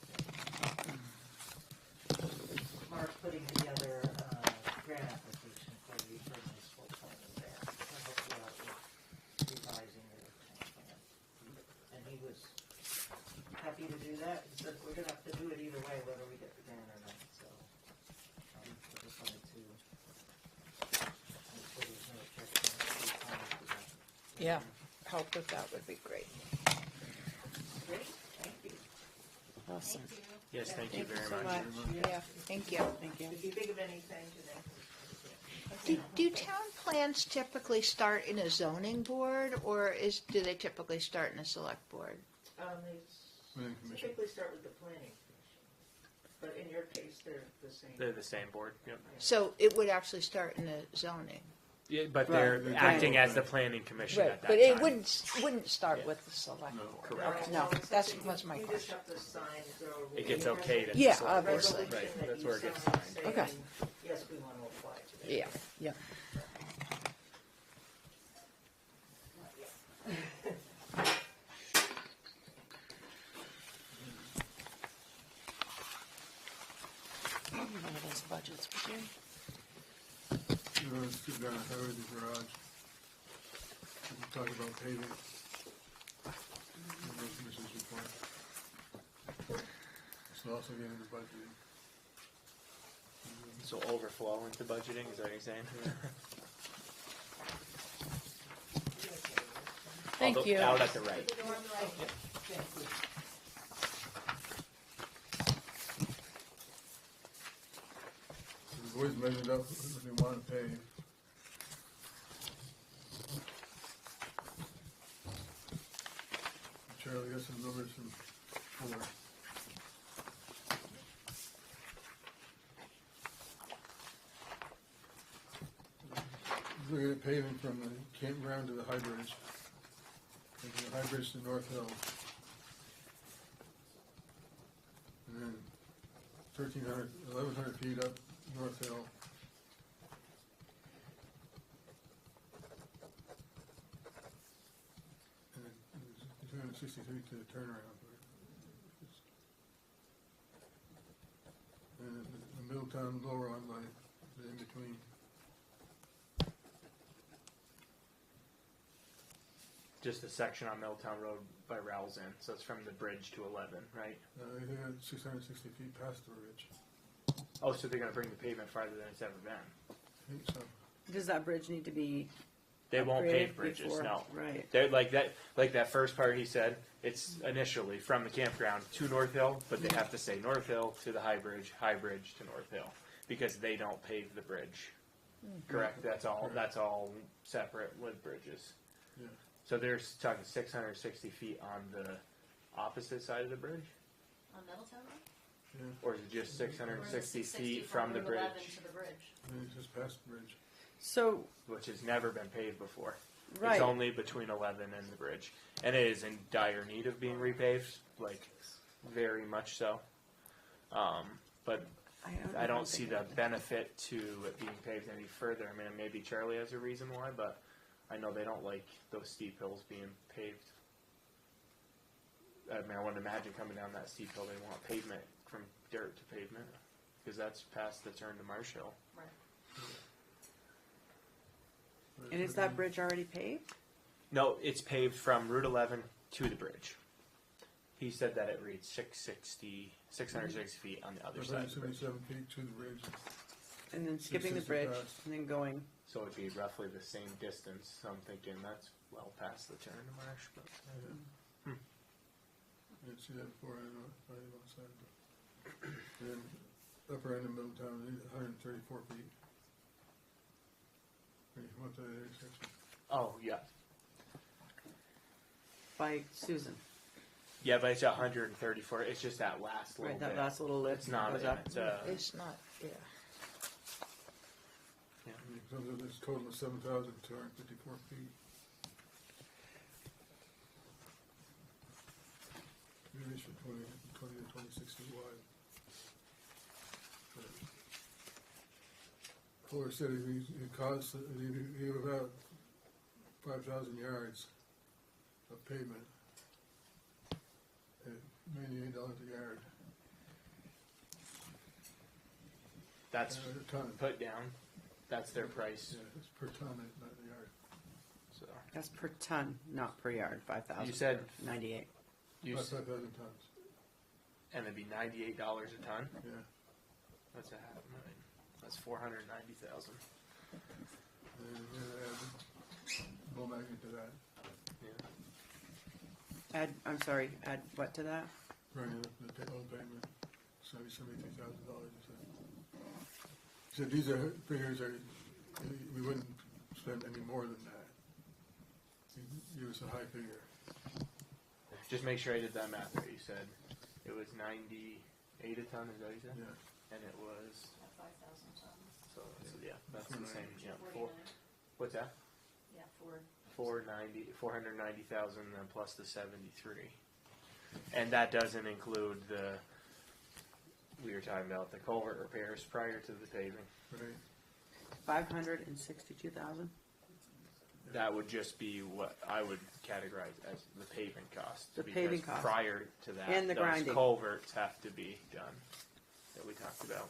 Mark putting together a grant application for the municipal planning there to help you out with revising your town plan. And he was happy to do that. He said, we're gonna have to do it either way, whether we get the grant or not, so. I just wanted to make sure there's no objection to that. Yeah, help with that would be great. Great, thank you. Awesome. Thank you. Yes, thank you Thank you very so much. much. Yeah, thank you. Thank you. If you think of anything today. Do town plans typically start in a zoning board, or do they typically start in a select board? They Planning commission. typically start with the planning commission, but in your case, they're the same. They're the same board. Yep. So it would actually start in the zoning. Yeah, but Right. they're Right. acting as the planning commission at that But it time. wouldn't start Yeah. with the select. No. board. Correct. No, it's that's- something was my you just have to sign the. It gets okayed at the Yeah, select board. obviously. Right, that's you where it gets sign signed. saying, Okay. Yes, we want to apply to that. Yeah, yeah. One of those budgets, would you? Let's get down to highway the garage. We'll talk about paving. The road commission's report. This will also get into budgeting. So overflow into budgeting, is that what you're saying? Thank Out- you. Out at the right. The door on the right. So the boys measured up what they want to pay. Charlie got some numbers from Fuller. Looking at paving from the campground to the High Bridge. From the High Bridge to North Hill. And then 1,100 feet up North Hill. And then 260 feet to the turnaround. And the Middletown lower on line, the in between. Just a section on Milltown Road by Rowell's Inn, so it's from the bridge to 11, right? I think that's 660 feet past the ridge. Oh, so they're gonna bring the pavement farther than it's ever been. I think so. Does that bridge need to be They won't upgraded pave bridges, before? no. Right. They're like that first part he said, it's initially from the campground to North Hill, but they have to say North Hill to the High Bridge to North Hill, because they don't pave the bridge. Correct, that's all separate with bridges. Yeah. So they're talking 660 feet on the opposite side of the bridge? On Middletown Road? Yeah. Or is it just Or is it 660 660 feet from the Route bridge? 11 to the bridge. And it's just past the bridge. So, Which has never been paved before. right. It's only between 11 and the bridge. And it is in dire need of being repaved, like, very much so. But I don't see the benefit to it being paved any further. I mean, maybe Charlie has a reason why, but I know they don't like those steep hills being paved. I mean, I wouldn't imagine coming down that steep hill, they want pavement from dirt to pavement, because that's past the turn to Marsh Hill. Right. And is that bridge already paved? No, it's paved from Route 11 to the bridge. He said that it reads 660 feet on the other side of the bridge. 177 feet to the bridge. And then skipping the 660 bridge past. and then going, So it'd be roughly the same distance. So I'm thinking that's well past the turn to Marsh. But I didn't see that before, I don't know, I didn't know outside. And then upper end of Middletown, 134 feet. Wait, what's that intersection? oh yeah, by Susan, yeah, but it's 134. It's just that last little right, that bit. last little lift It's not. goes up. It's, It's not, yeah. And it comes up, this total of 7,254 feet. Maybe it's for 20 to 26 feet wide. Fuller said it costs, he about 5,000 yards of pavement at $98 a yard. that's A ton. put down. That's their price. Yeah, it's per ton, not a yard. So That's per ton, not per yard, 5,000. You said- 98. you About s- 5,000 tons, and it'd be $98 a ton. yeah. That's a half million. That's 490,000. And then add bull magnet to that, Yeah. Add what to that? running the old pavement, $73,000. He said these are figures we wouldn't spend any more than that. He gave us a high figure. Just make sure I did that math right. You said it was 98 a ton, is that what you said? Yeah. And it was, 5,000 tons, so yeah, that's the same, yeah, 49. what's that? Yeah, for 490,000 then plus the 73. And that doesn't include we were talking about the culvert repairs prior to the paving. Right. 562,000? That would just be what I would categorize as the paving cost. The because paving cost. prior to that, And the those grinding. culverts have to be done, that we talked about.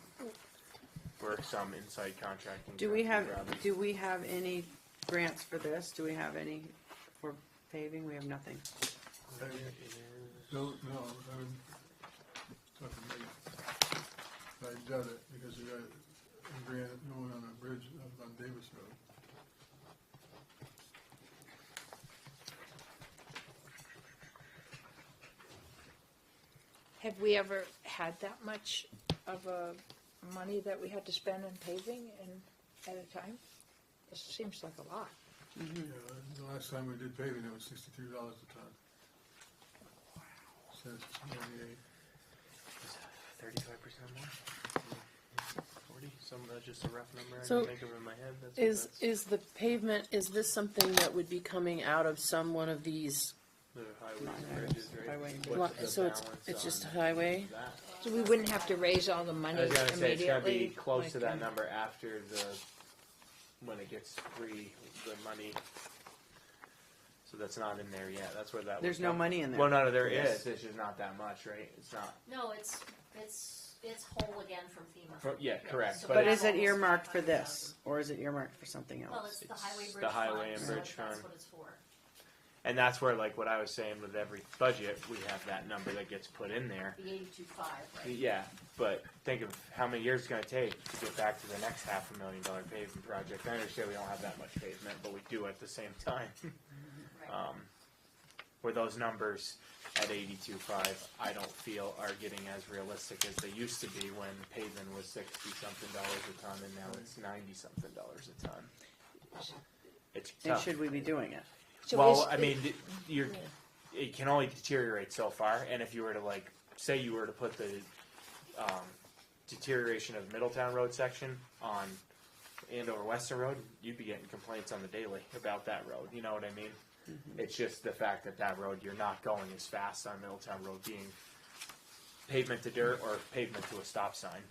For some inside contracting. Do we have, jobs. do we have any grants for this? Do we have any for paving? We have nothing. No, I would talk to Megan. I doubt it, because we got a grant going on a bridge up on Davis Road. Have we ever had that much of a money that we had to spend on paving at a time? It seems like a lot. Yeah, the last time we did paving, it was $63 a ton. Since '98. 35% more? 40? That's just a rough number I So, can think of in my head. That's what that's- Is the pavement, is this something that would be coming out of some one of these? the highways Line and items, bridges, right? highway and What's the So it's balance just on highway? that? So we wouldn't have to raise all the money I was gonna say, immediately? it's gonna be close to like, that number after when it gets free, the money. So that's not in there yet, that's where that would There's no come. money in there. Well, no, there Yes. is, it's just not that much, right? It's not, No, it's whole again from FEMA. yeah, correct, So but But we is have it almost earmarked for 500,000. this, or is it earmarked for something Well, else? it's the highway It's bridge the highway fund, and so bridge that's fund. what it's for. and that's where, like, what I was saying with every budget, we have that number that gets put in there. The 82.5, right? Yeah, but think of how many years it's gonna take to get back to the next $500,000 paving project. I understand we don't have that much pavement, but we do at the same time. Right. Where those numbers at 82.5, I don't feel are getting as realistic as they used to be when paving was $60-something a ton, and now it's $90-something a ton. It's And tough. should we be doing it? So Well, is- I mean, it can only deteriorate so far, and if you were to, like, say you were to put the deterioration of Middletown Road section on Andover Western Road, you'd be getting complaints on the daily about that road, you know what I mean? It's just the fact that road, you're not going as fast on Middletown Road being pavement to dirt or pavement to a stop sign.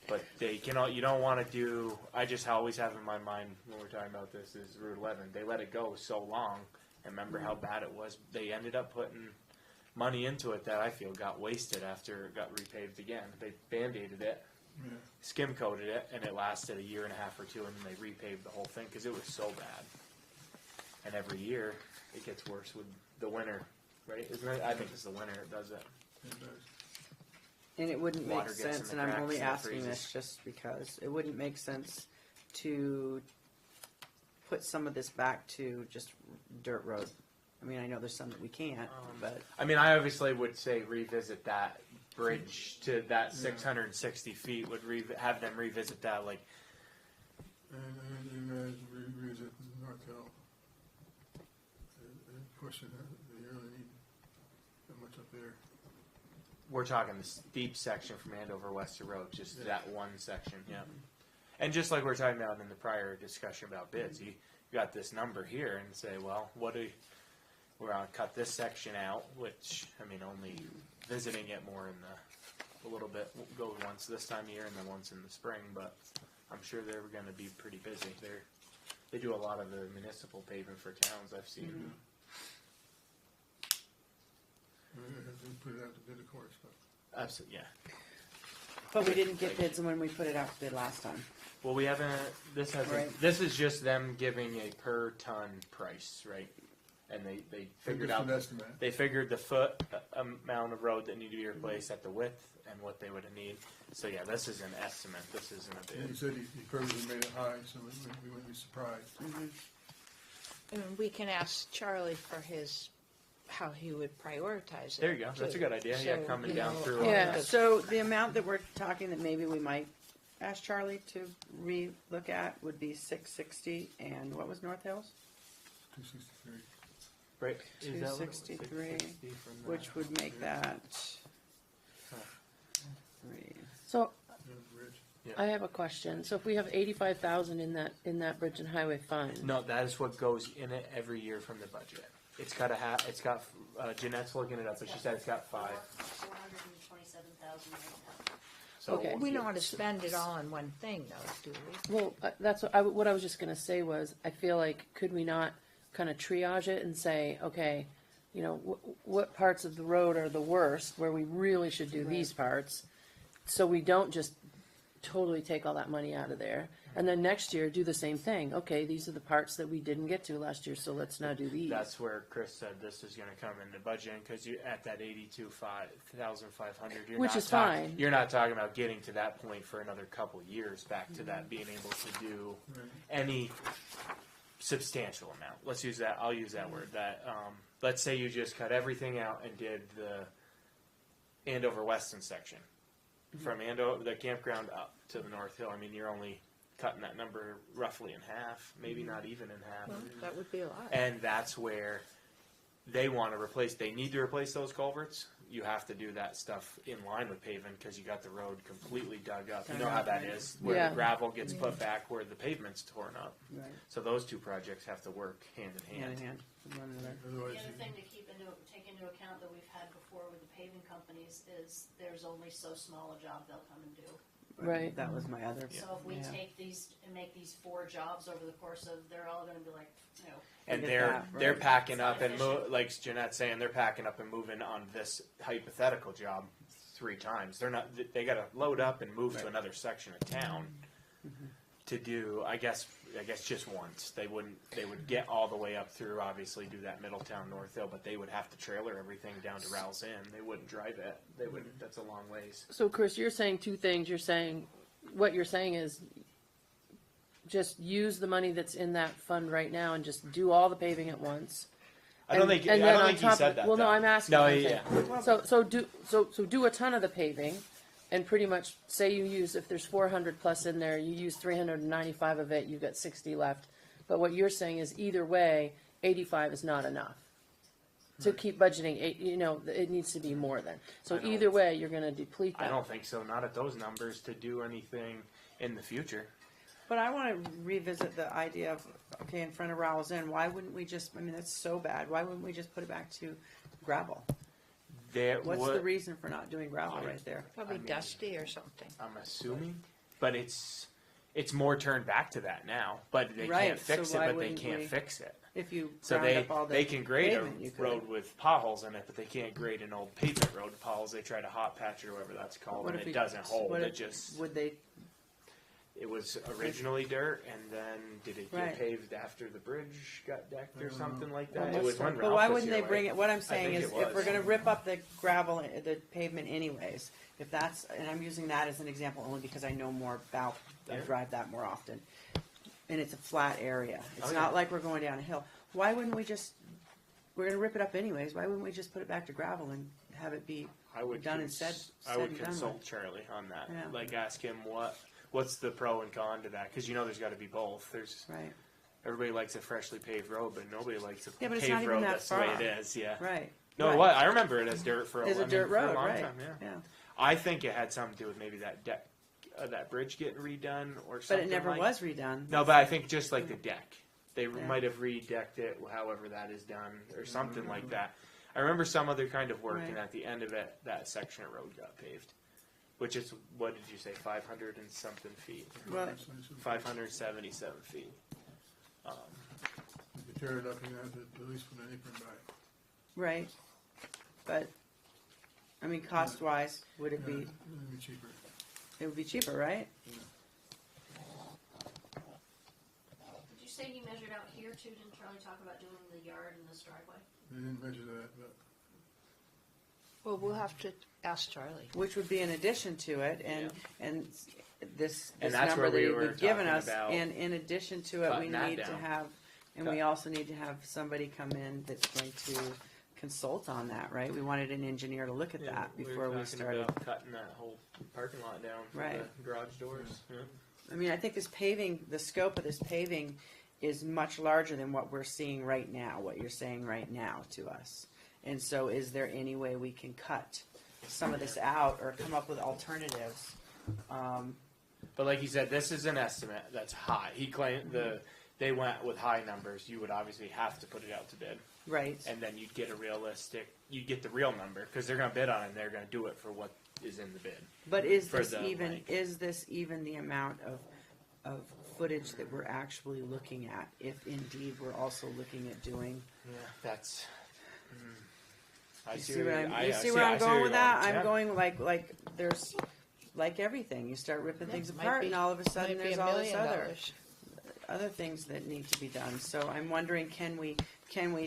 But you don't wanna do, I just always have in my mind when we're talking about this is Route 11, they let it go so long, and remember how bad it was, they ended up putting money into it that I feel got wasted after it got repaved again. They band-aided it, Yeah. skim coated it, and it lasted a year and a half or two, and then they repaved the whole thing, cause it was so bad. And every year, it gets worse with the winter, right, isn't it? I think it's the winter it does it. It does. And it wouldn't make Water gets in sense, the and I'm cracks only and it asking this freezes. just because, it wouldn't make sense to put some of this back to just dirt road. I mean, I know there's some that we can't, but I mean, I obviously would say revisit that bridge to that 660 feet, have them revisit that, like, And you guys revisit North Hill. Question, they really need that much up there. we're talking the steep section from Andover Western Road, just Yeah. that one section, yeah. And just like we were talking about in the prior discussion about bids, you got this number here and say, well, we're gonna cut this section out, which, I mean, only visiting it more a little bit, we'll go once this time of year and then once in the spring, but I'm sure they're gonna be pretty busy. They do a lot of the municipal paving for towns I've seen. We have to put it out to bid, of course, but Absolutely, yeah. but we didn't get bids when we put it out to bid last time. Well, we haven't, Right. this is just them giving a per ton price, right? And they figured just out, an estimate. they figured the foot amount of road that need to be replaced at the width and what they would need. So yeah, this is an estimate, this isn't a And he bid. said he purposely made it high, so we wouldn't be surprised. And we can ask Charlie for how he would prioritize it. There you go, that's a good idea, yeah, So, coming you down know, through. Yeah. So the amount that we're talking that maybe we might ask Charlie to re-look at would be 660, and what was North Hills? 263. Right. Is that what it was? 263, 660 from that? which would make that Huh. 3. So Yeah, bridge. I have a question. So if we have 85,000 in that bridge and highway fund, No, that is what goes in it every year from the budget. It's got it's got, Jeanette's looking it up, but she said it's got 5. 427,000 right now. So Okay. We don't want to spend it all in one thing, though, do we? well, that's what I was just gonna say was, I feel like, could we not kind of triage it and say, okay, you know, what parts of the road are the worst, where we really should do these parts, so we don't just totally take all that money out of there, and then next year do the same thing. Okay, these are the parts that we didn't get to last year, so let's now do these. That's where Chris said this is going to come into budgeting, because you at that 82,500. Which is fine. You're not talking about getting to that point for another couple years, back to that being able to do Right. any substantial amount. Let's use that. I'll use that word. That let's say you just cut everything out and did the Andover Weston section from Andover, the campground up to the North Hill. I mean, you're only cutting that number roughly in half, maybe not even in half. Well, that would be a lot. And that's where they want to replace. They need to replace those culverts. You have to do that stuff in line with paving, because you got the road completely dug up. You know how that is, where Yeah. the gravel gets put back where the pavement's torn up. Right. So those two projects have to work hand in Hand in hand. hand. with one another. The Otherwise, other thing to take into account that we've had before with the paving companies is there's only so small a job they'll come and do. Right. That was my other. So if we yeah. take these and make these 4 jobs over the course of, they're all gonna be like, you know, And Look at they're that, they're right. packing It's up not and efficient. like Jeanette's saying, they're packing up and moving on this hypothetical job 3 times. They're not. They got to load up and move to another section of town to do. I guess just once. They would get all the way up through. Obviously, do that Middletown North Hill, but they would have to trailer everything down to Rouse Inn. They wouldn't drive it. They would. That's a long ways. So Chris, you're saying 2 things. What you're saying is just use the money that's in that fund right now and just do all the paving at once. I don't And- think. and I then don't on think he top said of- that. well, no, though. I'm asking, No, I'm yeah. saying. So do a ton of the paving, and pretty much say you use, if there's 400 plus in there, you use 395 of it, you've got 60 left. But what you're saying is either way, 85 is not enough. To keep budgeting, it needs to be more than. So I don't- either way, you're gonna deplete I that. don't think so. Not at those numbers to do anything in the future. But I want to revisit the idea of, okay, in front of Rouse Inn, why wouldn't we just, I mean, that's so bad, why wouldn't we just put it back to gravel? What's the reason for not doing gravel right there? Probably I mean- dusty or something. I'm assuming, but it's more turned back to that now. But they Right, can't fix so it. why But they wouldn't can't we- fix it. If you So ground up all the they can grade pavement, you a could. road with potholes in it, but they can't grade an old pavement road with potholes. They try to hot patch it or whatever that's called, What and if it we- doesn't hold. what It if- just Would they, it was originally dirt, and then did it get Right. paved after the bridge got decked or don't something like well, that? It was when but Ralph why was wouldn't here, they bring right? it, what I'm saying think is, it if we're was. gonna rip up the gravel, the pavement anyways, if that's, and I'm using that as an example only because I know more about, I Yeah. drive that more often, and it's a flat area, it's Oh, not yeah. like we're going down a hill, why wouldn't we just, we're gonna rip it up anyways, why wouldn't we just put it back to gravel and have it be I would done and cons- said I would and done consult with? Charlie on that. Yeah. Like ask him what's the pro and con to that, because there's got to be both. There's Right, everybody likes a freshly paved road, but nobody likes a Yeah, but it's paved not even road. that That's the way far. it is. Yeah. right. No, right. what I remember it as dirt for It's a dirt for a road, long right, time. Yeah. yeah, I think it had something to do with maybe that deck, that bridge getting redone or but something. it never like. was redone. No, but I think just like the deck, they Yeah. might have redecked it, however that is done, or something like that. I remember some other kind of work, and Right. at the end of it, that section of road got paved, which is what did you say, 500 and something feet, Well, 577 feet. If you tear it up, you have to at least put an apron back. right, but, I mean, cost-wise, would it Yeah, be, it'd be cheaper. it would be cheaper, right? did you say he measured out here too? Didn't Charlie talk about doing the yard and this driveway? They didn't measure that, but Well, we'll have to ask Charlie. Which would be in addition to it, and this And this that's number where that we you've were given talking us, about and in addition to it, we cutting that need to down. have, and we also need to have somebody come in that's going to consult on that, right? We wanted an engineer to look at that before we started. Cutting that whole parking lot down for Right. the garage doors. Yeah. I mean, I think this paving, the scope of this paving is much larger than what we're seeing right now, what you're saying right now to us. And so is there any way we can cut some of this out or come up with alternatives? But like you said, this is an estimate that's high. He claimed they went with high numbers. You would obviously have to put it out to bid, Right. and then you'd get you'd get the real number because they're going to bid on it and they're going to do it for what is in the bid. But is For this the even, length. is this even the amount of footage that we're actually looking at? If indeed we're also looking at doing, Yeah, that's. I you see where I'm you're going with that? Yeah. I'm going like there's, like everything, you start ripping things Might apart be- and all of a sudden might be there's $1 all this million. other things that need to be done. So I'm wondering, can we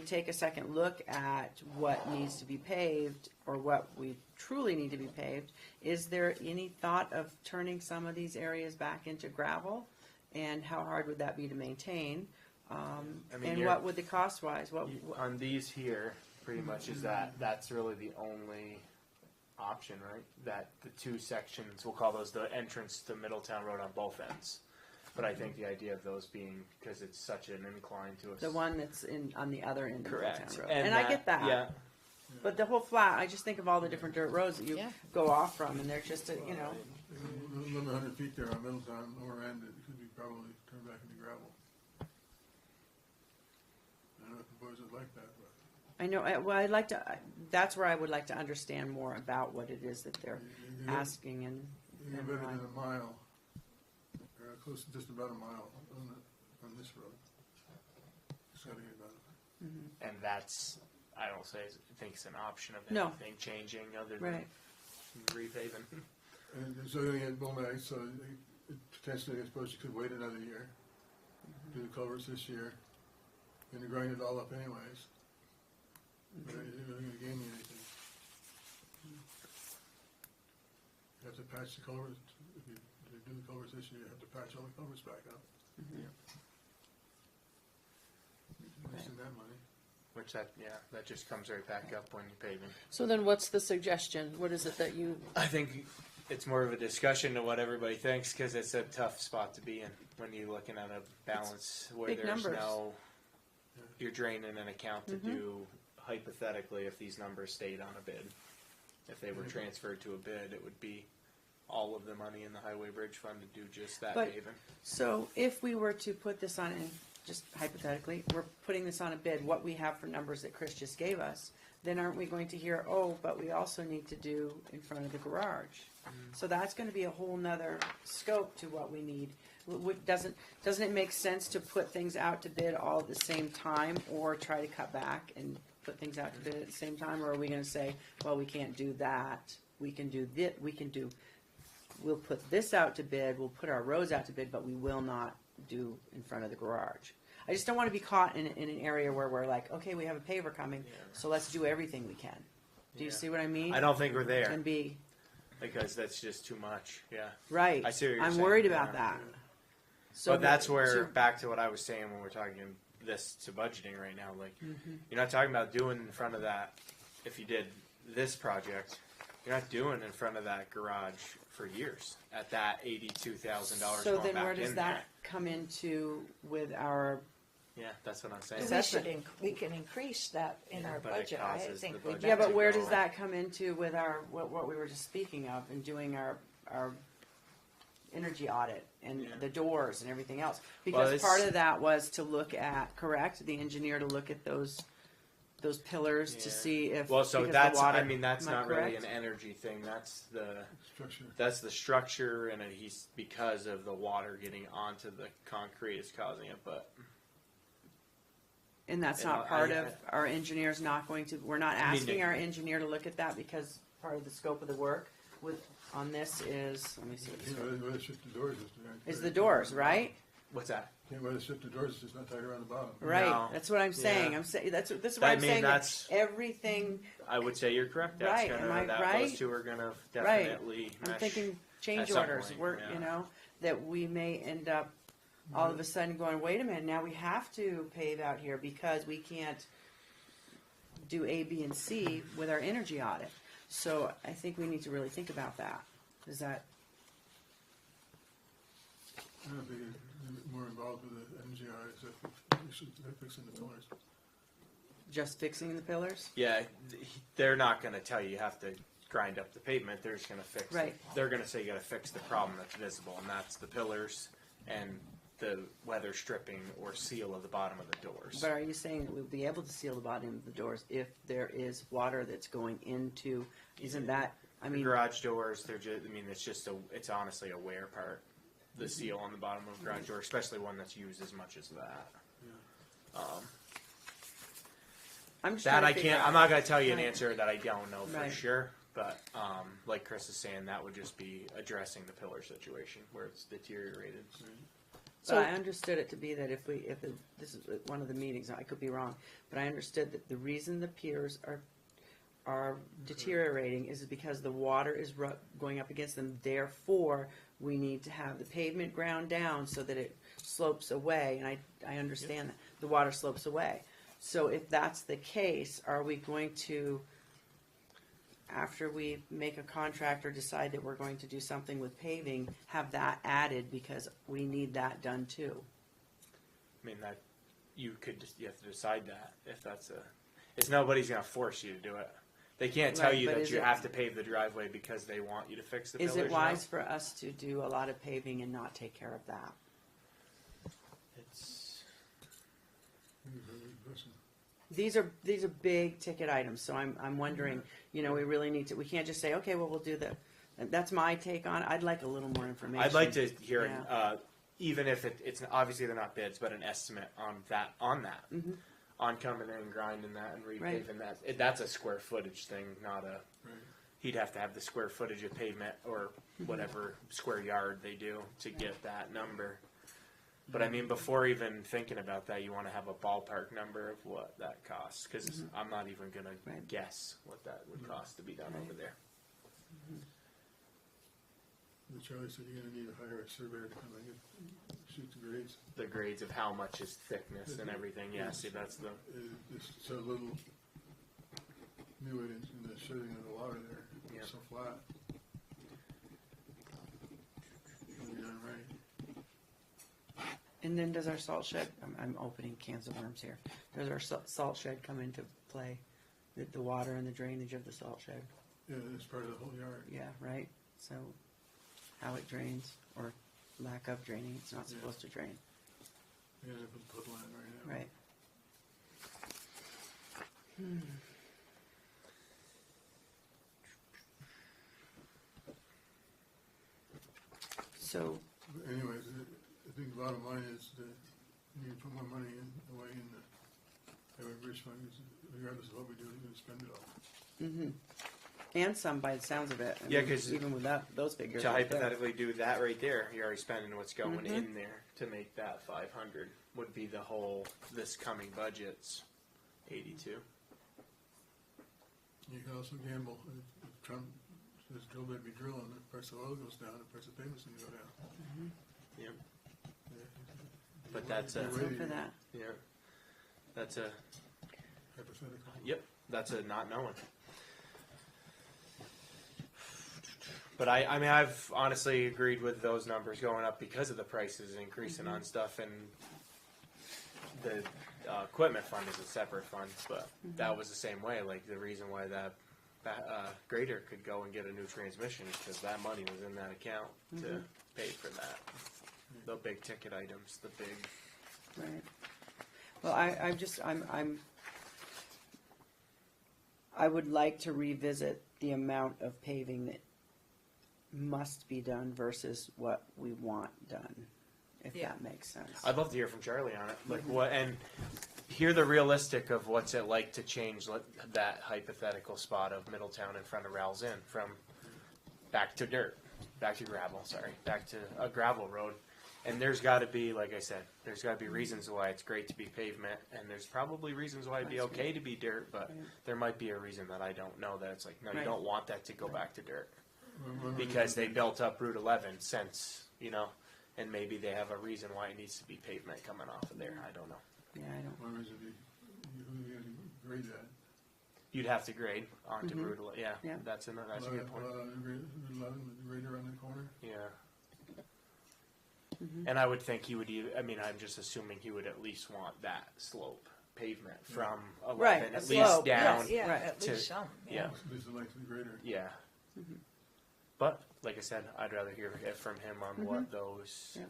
take a second look at what needs to be paved or what we truly need to be paved? Is there any thought of turning some of these areas back into gravel? And how hard would that be to maintain? mean, And you're- what would the cost wise, On these here, pretty much is that's really the only option, right? That the two sections, we'll call those the entrance to Middletown Road on both ends. But I think the idea of those being, because it's such an incline to us. the one that's on the other end of the Correct. town road? And I get that. Yeah. But the whole flat, I just think of all the different dirt roads that you Yeah. go off from, and they're just, you know, Another 100 feet there on Middletown, lower end, it could be probably turned back into gravel. I don't know if the boys would like that, but I know, well, that's where I would like to understand more about what it is that they're you asking and get and better why. than a mile, or close to just about a mile on this road. Just gotta get done. And that's, I don't think it's an option of No. anything changing other than Right. repaving. And so you're gonna get bull knives, so potentially, I suppose you could wait another year, do the culverts this year, and you grind it all up anyways. But you're not gonna gain anything. You have to patch the culverts, if you do the culverts this year, you have to patch all the culverts back up. Wasting that money. Which that just comes right back up when you're paving. So then what's the suggestion? What is it that you, I think it's more of a discussion to what everybody thinks because it's a tough spot to be in when you're looking at a balance where big there's numbers. you're draining an account to do hypothetically if these numbers stayed on a bid. If they were transferred to a bid, it would be all of the money in the highway bridge fund to do just that But- paving. So if we were to put this on, and just hypothetically, we're putting this on a bid, what we have for numbers that Chris just gave us, then aren't we going to hear, oh, but we also need to do in front of the garage? So that's gonna be a whole nother scope to what we need. Doesn't it make sense to put things out to bid all at the same time, or try to cut back and put things out to bid at the same time, or are we gonna say, well, we can't do that, we can do this, we'll put this out to bid, we'll put our roads out to bid, but we will not do in front of the garage. I just don't wanna be caught in an area where we're like, okay, we have a paver coming, so let's do everything we can. Do you Yeah. see what I mean? I don't think we're there And be, because that's just too much. Yeah. right, I see what you're I'm saying, worried about yeah. that. So But that's where, so- back to what I was saying when we're talking this to budgeting right now, like, Mm-hmm. you're not talking about doing in front of that, if you did this project, you're not doing in front of that garage for years at that $82,000 So going then where back does in that there. come into with our, Yeah, that's what I'm saying. Is we that- should, we can increase that in Yeah, our but it budget. I causes think the we budget do. yeah, but to where go. does that come into with our, what we were just speaking of, and doing our energy audit and Yeah. the doors and everything else? Well, Because it's- part of that was to look at, correct, the engineer to look at those pillars to Yeah. see if. Well, so because the that's, water- I mean, that's am I not really correct? an energy thing, that's the Structure. structure and he's, because of the water getting onto the concrete is causing it, but And that's And not I- part of, our engineer's not going to, we're not I mean, asking they- our engineer to look at that because part of the scope of the work on this is, let me see what the Can't scope weather strip the doors. is the doors, right? what's that? Can't weather strip the doors, it's just not tight around the bottom. Right, No. that's what I'm saying, Yeah. I'm saying, this is what I I'm mean, saying, that that's- everything, I would say you're correct, that's Right, am I gonna, right? those two are gonna Right. definitely I'm mesh. thinking change at some orders, point, work, yeah. you know, that we may end up all of a sudden going, wait a minute, now we have to pave out here because we can't do A, B, and C with our energy audit. So I think we need to really think about that. Is that, I don't think you're more involved with the energy audit, they're fixing the pillars. Just fixing the pillars? Yeah, they're not gonna tell you have to grind up the pavement, they're just gonna fix it. Right. They're gonna say you gotta fix the problem that's visible, and that's the pillars and the weather stripping or seal of the bottom of the doors. But are you saying that we'll be able to seal the bottom of the doors if there is water that's going into, isn't that, I The mean, garage doors, they're just, I mean, it's honestly a wear part. The seal on the bottom of a garage door, especially one that's used as much as that. I'm just That trying I to figure can't, out. I'm not gonna tell you an Right. answer that I don't know for Right. sure, but, like Chris is saying, that would just be addressing the pillar situation where it's deteriorated. But I understood it to be that this is one of the meetings, I could be wrong, but I understood that the reason the piers are deteriorating is because the water is going up against them. Therefore, we need to have the pavement ground down so that it slopes away, and I understand that, the water slopes away. So if that's the case, are we going to, after we make a contract or decide that we're going to do something with paving, have that added because we need that done too? I mean, that, you have to decide that, if it's nobody's gonna force you to do it. They can't tell Right, you but that is you it- have to pave the driveway because they want you to fix the Is pillars. it wise for us to do a lot of paving and not take care of that? It's, Listen, These are big ticket items, so I'm wondering, we really need to, we can't just say, okay, well, we'll do that. That's my take on it. I'd like a little more information. I'd like to hear, Yeah. even if it's obviously they're not bids, but an estimate on that, on coming in and grinding that and repaving that. That's a square footage thing, not a. right. He'd have to have the square footage of pavement or whatever square yard they do to get that number. But I mean, before even thinking about that, you want to have a ballpark number of what that costs, because I'm not even gonna Right. guess what that would cost to be done over there. And Charlie said you're gonna need to hire a surveyor to come in and shoot the grades. The grades of how much is thickness and everything. Yeah, see, that's the. It's so little new in the shedding of the water there, Yeah. it's so flat. It'll be done right. And then does our salt shed, I'm opening cans of worms here, does our salt shed come into play? The water and the drainage of the salt shed? Yeah, it's part of the whole yard. Yeah, right? So how it drains, or lack of draining, it's not Yeah. supposed to drain, Yeah, they put line right now. right? So, But anyways, I think the bottom line is that you need to put more money away in the highway bridge fund, regardless of what we do, we're gonna spend it all. and some by the sounds of it. I Yeah, mean, 'cause even without those figures. To right there. hypothetically do that right there, you're already spending what's going in there to make that 500 would be the whole, this coming budget's 82. You can also gamble, if Trump says drill baby drill and the price of oil goes down, the price of payments gonna go down. Yep. Yeah. But that's a, Let's hope for that. yeah, that's a, Hypothetical. yep, that's a not knowing. But I mean, I've honestly agreed with those numbers going up because of the prices increasing on stuff, and the equipment fund is a separate fund, but that was the same way. Like, the reason why that grader could go and get a new transmission is because that money was in that account to pay for that. The big ticket items, the big. Right. Well, I would like to revisit the amount of paving that must be done versus what we want done, if Yeah. that makes sense. I'd love to hear from Charlie on it, like what, and hear the realistic of what's it like to change that hypothetical spot of Middletown in front of Rowell's Inn from back to gravel, back to a gravel road. And there's got to be, like I said, there's got to be reasons why it's great to be pavement, and there's probably reasons why it'd be okay to be dirt, but there might be a reason that I don't know that it's like, no, you Right. don't want that to go back to dirt. Well, Because they built up Route 11 since, and maybe they have a reason why it needs to be pavement coming off of there. I don't know. Yeah, I don't. one reason you gotta grade that. You'd have to grade onto Route 11. Yeah, Yeah. that's a good point. The grader on the corner. Yeah. And I would think he would, I mean, I'm just assuming he would at least want that slope pavement from 11 Right, at a least slope, down. Yeah, Right. at To- least some, Yeah, At least the length of the grader. yeah. But like I said, I'd rather hear it from him on what those. Yeah.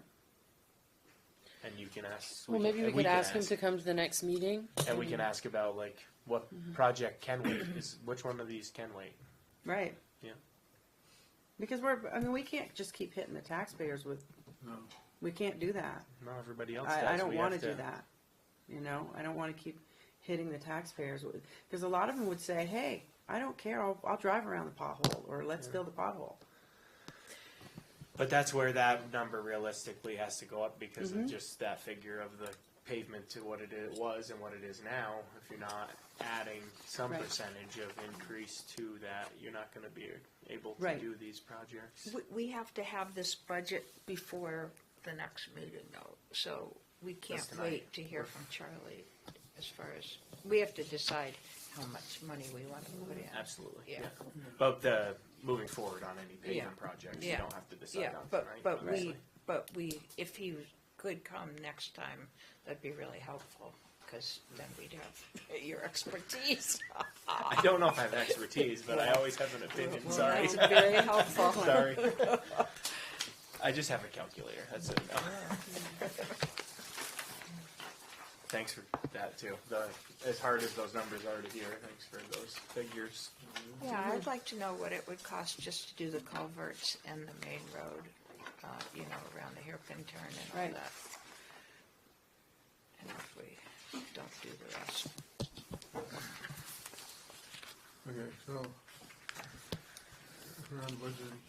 And you can ask. Well, maybe we could ask him to come to the next meeting. And we can ask about like what project can wait. Is which one of these can wait? Right. Yeah. Because we can't just keep hitting the taxpayers with, No. we can't do that. Not everybody else does. I don't We want have to do that. You know, I don't want to keep hitting the taxpayers with, because a lot of them would say, hey, I don't care, I'll drive around the pothole, or let's fill the pothole. But that's where that number realistically has to go up because of just that figure of the pavement to what was and what it is now. If you're not adding some Right. percentage of increase to that, you're not going to be able to Right. do these projects. We have to have this budget before the next meeting though, so we can't That's tonight. wait to hear from Charlie as far as, we have to decide how much money we want to put in. Absolutely. Yeah. But moving forward on any pavement Yeah. projects, you Yeah. don't have to decide Yeah, on but, tonight. but obviously. if he could come next time, that'd be really helpful, because then we'd have your expertise. I don't know if I have expertise, but I always have an opinion. Sorry. It's very helpful. Sorry. I just have a calculator. That's it. No. Thanks for that too. As hard as those numbers are to hear, thanks for those figures. Yeah, I'd like to know what it would cost just to do the culverts and the main road, around the hairpin turn and all Right. that. And if we don't do the rest. Okay, so, if we're on budgeting,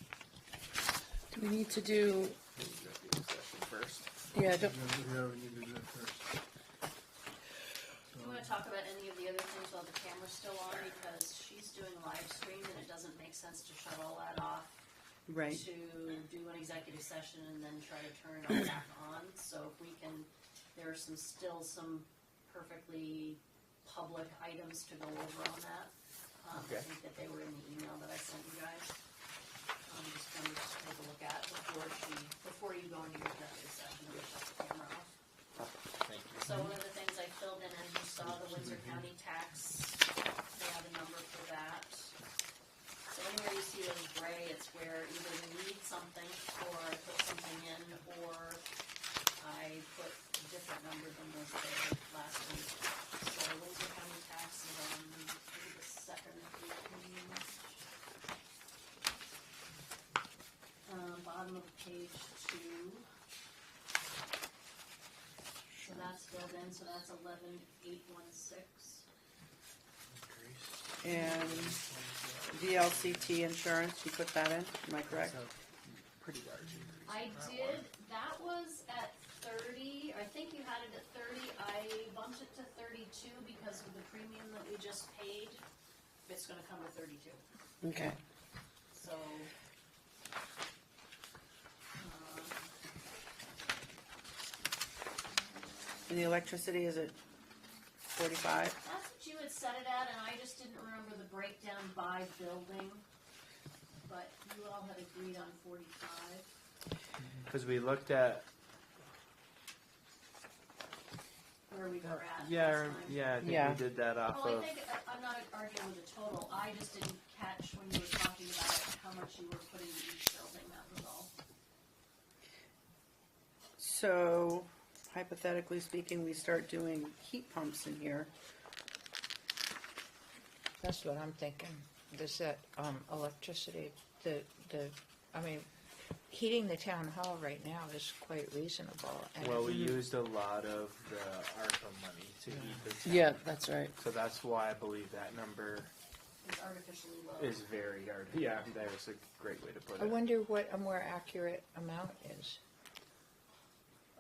Do we need to do? Executive session first. Yeah, don't, yeah, we need to do that first. Do you wanna talk about any of the other things while the camera's still on, because she's doing live stream and it doesn't make sense to shut all that off Right. to do an executive session and then try to turn it all back on, so if we can, there are still some perfectly public items to go over on that. Okay. I think that they were in the email that I sent you guys. Just going to take a look at before you go into your executive session, and shut the camera off. Thank you. So one of the things I filled in, as you saw, the Windsor County tax, they have a number for that. So anywhere you see those gray, it's where either we need something, or I put something in, or I put a different number than was there last week. So Windsor County tax is on maybe the second page. Bottom of page 2. So that's filled in, so that's 11,816. And VLCT insurance, you put that in, am I correct? So, pretty large increase. I on that did, one. that was at 30, I think you had it at 30, I bumped it to 32 because of the premium that we just paid. It's gonna come to 32, okay. so. And the electricity is at 45? That's what you had set it at, and I just didn't remember the breakdown by building, but you all had agreed on 45, Because we looked at, where we were at yeah, last time. I think Yeah. we did that off Well, I of. think, I'm not arguing with the total, I just didn't catch when you were talking about how much you were putting in each building, that was all. So hypothetically speaking, we start doing heat pumps in here. That's what I'm thinking, is that, electricity, heating the town hall right now is quite reasonable. And Well, we used a lot of the ARPA money to heat the town. Yeah, that's right. So that's why I believe that number It's artificially low. is very hard. Yeah, that was a great way to put I it. wonder what a more accurate amount is.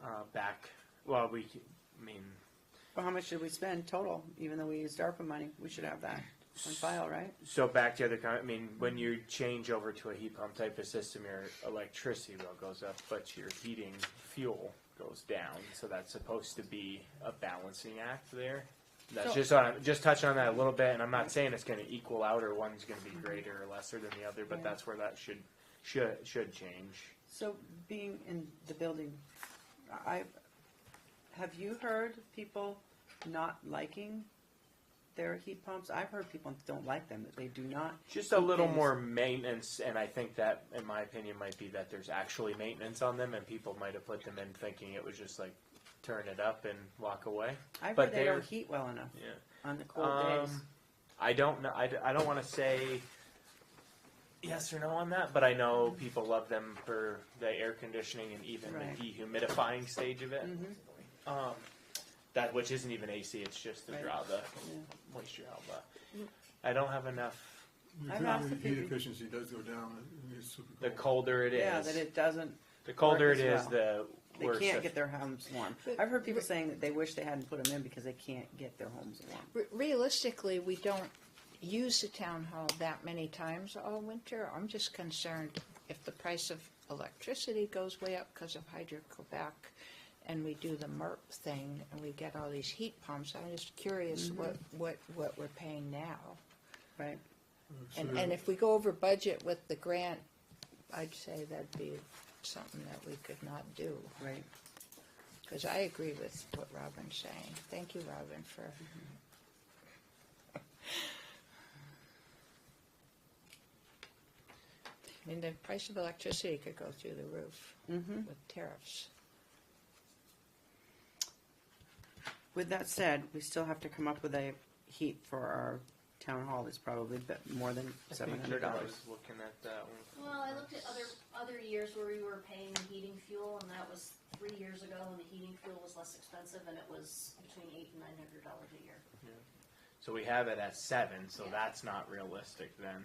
Well, Well, how much did we spend total, even though we used ARPA money? We should have that on file, right? so back to the when you change over to a heat pump type of system, your electricity bill goes up, but your heating fuel goes down. So that's supposed to be a balancing act there. That's just touch on that a little bit, and I'm not saying it's going to equal out or one's going to be greater or lesser than the other, but Yeah. that's where that should change. So being in the building, have you heard people not liking their heat pumps? I've heard people don't like them, that they do not. Just a heat little things. more maintenance, and I think that, in my opinion, might be that there's actually maintenance on them, and people might have put them in thinking it was just like turn it up and walk away. I've but heard they they're- don't heat well enough Yeah. on the cold days. I don't know. I don't want to say yes or no on that, but I know people love them for the air conditioning and even Right. the dehumidifying stage of it. That which isn't even AC; it's just to Right. draw the moisture out. But I don't have enough. I've asked the The heat people- efficiency does go down, it's super The cold. colder it is, Yeah, that it doesn't. the colder work it as is, well. the They worse. can't it- get their homes warm. But- I've heard people saying that they wish they hadn't put them in because they can't get their homes warm. Realistically, we don't use the town hall that many times all winter. I'm just concerned if the price of electricity goes way up because of Hydro-Quebec and we do the MERP thing and we get all these heat pumps. I'm just curious what we're paying now. Right. And if we go over budget with the grant, I'd say that'd be something that we could not do. Right. Because I agree with what Robin's saying. Thank you, Robin, for. I mean, the price of electricity could go through the roof with tariffs. With that said, we still have to come up with a heat for our town hall. It's probably more than I $700. think I was looking at that one. Well, I looked at other years where we were paying heating fuel, and that was 3 years ago, and the heating fuel was less expensive, and it was between $800 and $900 a year. So we have it at 7, so Yeah. that's not realistic then.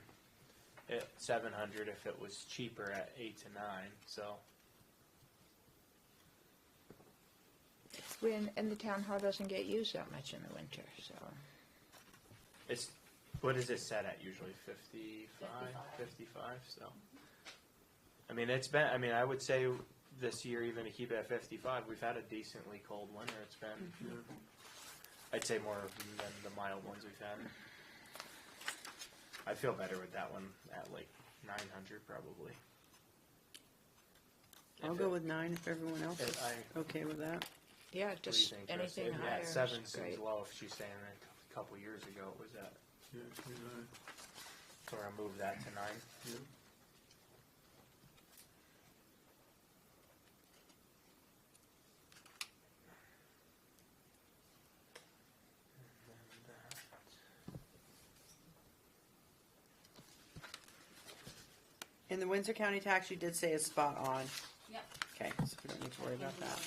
700 if it was cheaper at 8 to 9. So And the town hall doesn't get used that much in the winter, so. it's what is it set at usually? 55? 55. So I mean it's been. I mean I would say this year even to keep it at 55, we've had a decently cold winter. It's been. I'd say more than the mild ones we've had. I feel better with that one at like 900 probably. I'll If go it- with 9 if everyone else is I- okay with that. Yeah, What do you just think, Chris? anything higher Yeah, 7 is seems great. low. If she's saying that a couple years ago it was at, Yeah, 29. so we're gonna move that to 9. Yeah. In the Windsor County tax, you did say is spot on. Yep. Okay, so we don't need to worry about that.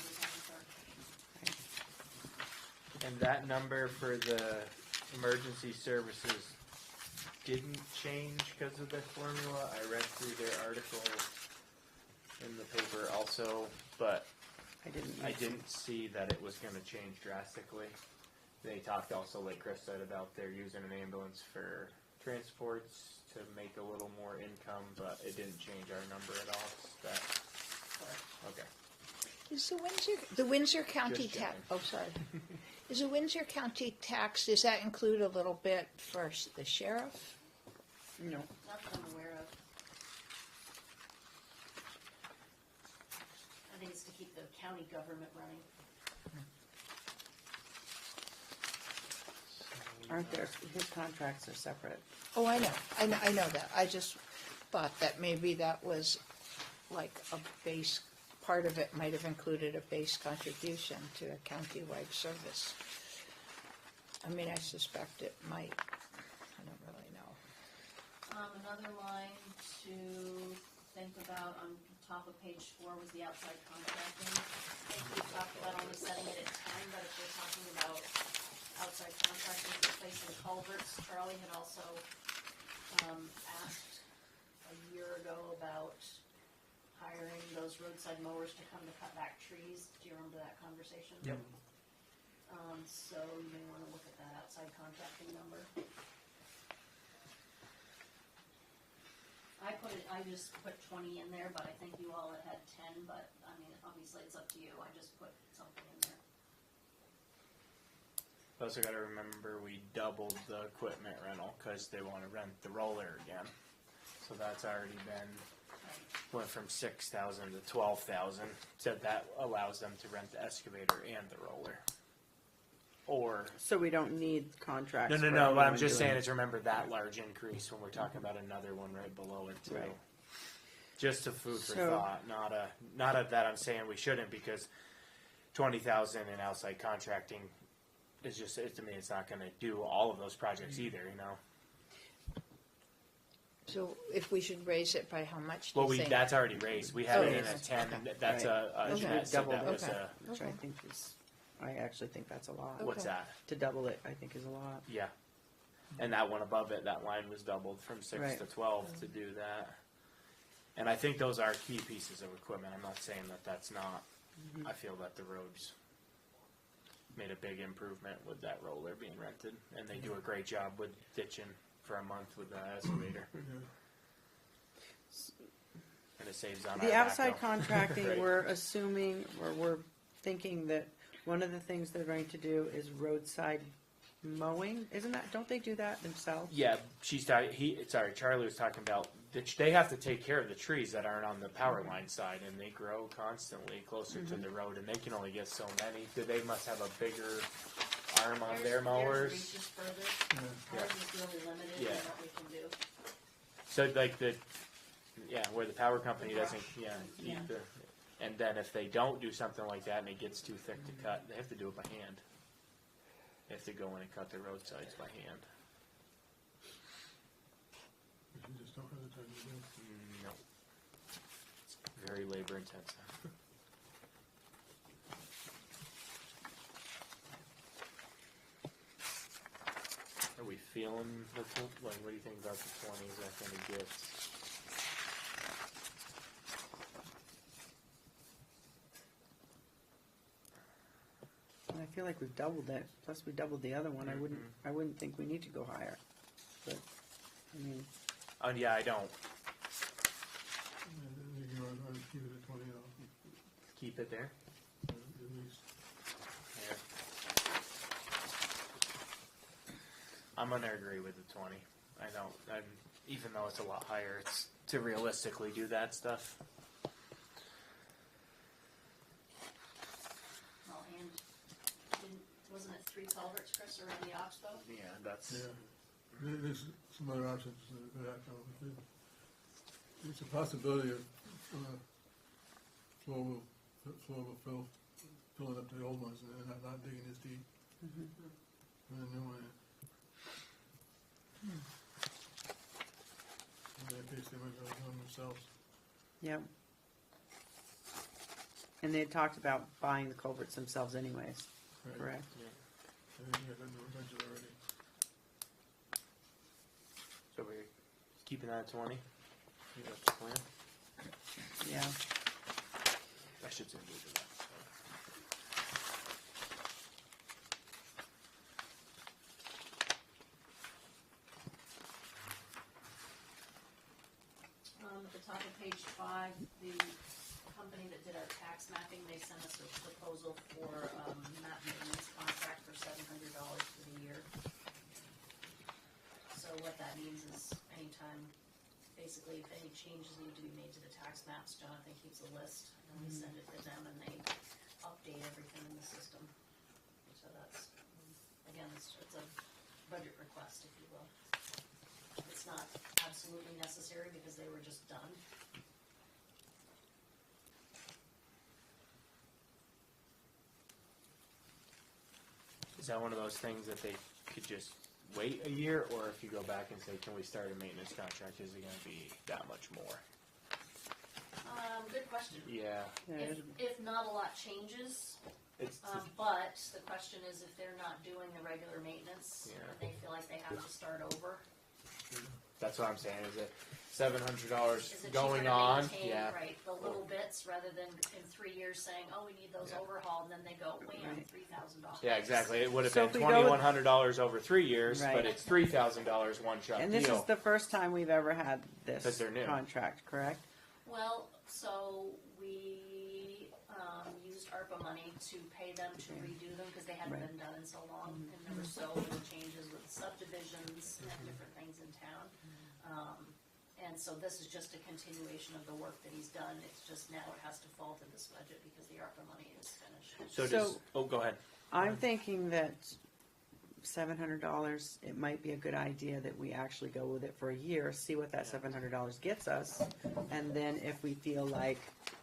And that number for the emergency services didn't change because of the formula. I read through their article in the paper also, but I didn't see that it was going to change drastically. They talked also, like Chris said, about they're using an ambulance for transports to make a little more income, but it didn't change our number at all. Okay. Is the Windsor County Just tax? checking. Oh, sorry. Is the Windsor County tax? Does that include a little bit for the sheriff? No. Not that I'm aware of. I think it's to keep the county government running. Aren't there, his contracts are separate. Oh, I know that. I just thought that maybe that was like a base. Part of it might have included a base contribution to a county-wide service. I mean, I suspect it might. I don't really know. Another line to think about on top of page 4 was the outside contracting. I think we talked about only setting it at 10, but if we're talking about outside contracting for replacing culverts, Charlie had also asked a year ago about hiring those roadside mowers to come to cut back trees. Do you remember that conversation? Yep. So you may want to look at that outside contracting number. I just put 20 in there, but I think you all had 10, but I mean, obviously it's up to you. I just put something in there. Also got to remember we doubled the equipment rental because they want to rent the roller again. So that's already been, Right. went from 6,000 to 12,000. So that allows them to rent the excavator and the roller. Or So we don't need contracts. no. for What I'm anyone just doing saying is remember that large increase when we're talking about another one right below it too. Right. Just a food for So- thought, not a that I'm saying we shouldn't, because 20,000 in outside contracting is just, to me, it's not going to do all of those projects either. You know. So if we should raise it by how much, do Well, you think? that's already raised. We had it in Okay. at 10. And Okay. that's Right. a Okay. Jeanette said that Doubled was it. a Which I Okay. think is, I actually think that's a lot. Okay. what's that? To double it, I think is a lot. Yeah. And that one above it, that line was doubled from 6 Right. to 12 to do that. And I think those are key pieces of equipment. I'm not saying that that's not. I feel that the roads made a big improvement with that roller being rented, and they do a great job with ditching for a month with the excavator, Yeah. and it saves on The our outside backhoe. contracting, Right. we're assuming, or we're thinking that one of the things they're going to do is roadside mowing. Isn't that, don't they do that themselves? Yeah, she's talking. Charlie was talking about they have to take care of the trees that aren't on the power line side, and they grow constantly closer to the road, and they can only get so many. They must have a bigger arm on their Theirs mowers. reaches further. Yeah. Ours is really limited in Yeah. what we can do. So like where the power company The doesn't, brush. Yeah. and then if they don't do something like that and it gets too thick to cut, they have to do it by hand. They have to go in and cut the roadsides by hand. You just don't have the time to do it. No. It's very labor intensive. Are we feeling what do you think about the 20s? Is that going to get? And I feel like we've doubled it, plus we doubled the other one. I wouldn't think we need to go higher. But, I mean, Oh yeah, I don't. And you can run keep it at 20 off, Keep it there. at least. Yeah. I'm gonna agree with the 20. I don't. Even though it's a lot higher, it's to realistically do that stuff. Well, and wasn't it 3 culverts, Chris, around the Oxbow? Yeah, that's. Yeah. There's some other options for that, though. It's a possibility of flow will filling up the old ones and then not digging as deep. And a new one. In that case, they might go do them themselves. yeah. And they had talked about buying the culverts themselves anyways, Right. correct? I think you got that in the budget already. So we're keeping that at 20. Think that's the plan. Yeah. I should say move to that. At the top of page 5, the company that did our tax mapping, they sent us a proposal for map maintenance contract for $700 for the year. So what that means is anytime, basically, if any changes need to be made to the tax maps, Jonathan keeps a list, and we send it to them, and they update everything in the system. So that's, again, it's a budget request, if you will. It's not absolutely necessary because they were just done. Is that one of those things that they could just wait a year, or if you go back and say, can we start a maintenance contract, is it going to be that much more? Good question. Yeah, Yeah, If not a lot changes, it's but the question is if they're not doing the regular maintenance, Yeah. and they feel like they have to start over, that's what I'm saying. Is it $700 is it going cheaper to on? maintain, Yeah, right, the little bits rather than in 3 years saying, oh, we need those Yeah. overhauled, and then they go, wham, Right. $3,000. yeah, exactly. It would have So been if we go with- $2,100 over 3 years, Right. but it's $3,000 one shot And this deal. is the first time we've ever had this 'Cause they're new. contract, correct? Well, so we used ARPA money to pay them to redo them because they hadn't Right. been done in so long, and there were so many changes with subdivisions and different things in town. And And so this is just a continuation of the work that he's done, it's just now it has to fall to this budget because the ARPA money is finished. So So- go ahead. I'm thinking that $700, it might be a good idea that we actually go with it for a year, see what that $700 gets us, and then if we feel like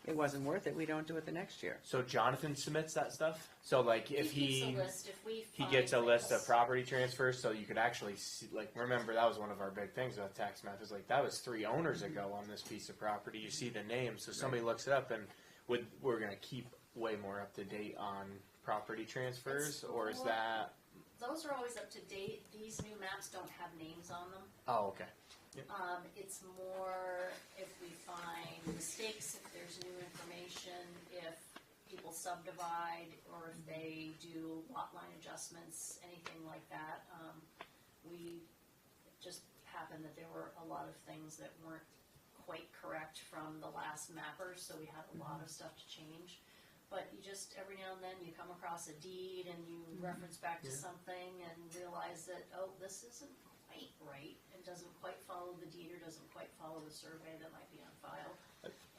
it wasn't worth it, we don't do it the next year. So Jonathan submits that stuff? So like if He he, keeps a list, if we he find gets a list of things- property transfers, so you could actually see, like, remember that was one of our big things about tax map, is like, that was 3 owners ago on this piece of property, you see the name, so somebody looks it up, and we're gonna keep way more up to date on property transfers, or is that, Those are always up to date, these new maps don't have names on them. oh, okay. It's more if we find mistakes, if there's new information, if people subdivide, or if they do lot line adjustments, anything like that. It just happened that there were a lot of things that weren't quite correct from the last mappers, so we had a lot of stuff to change. But you just, every now and then, you come across a deed and you reference back to something and realize that, oh, this isn't quite right. It doesn't quite follow the deed or doesn't quite follow the survey that might be on file.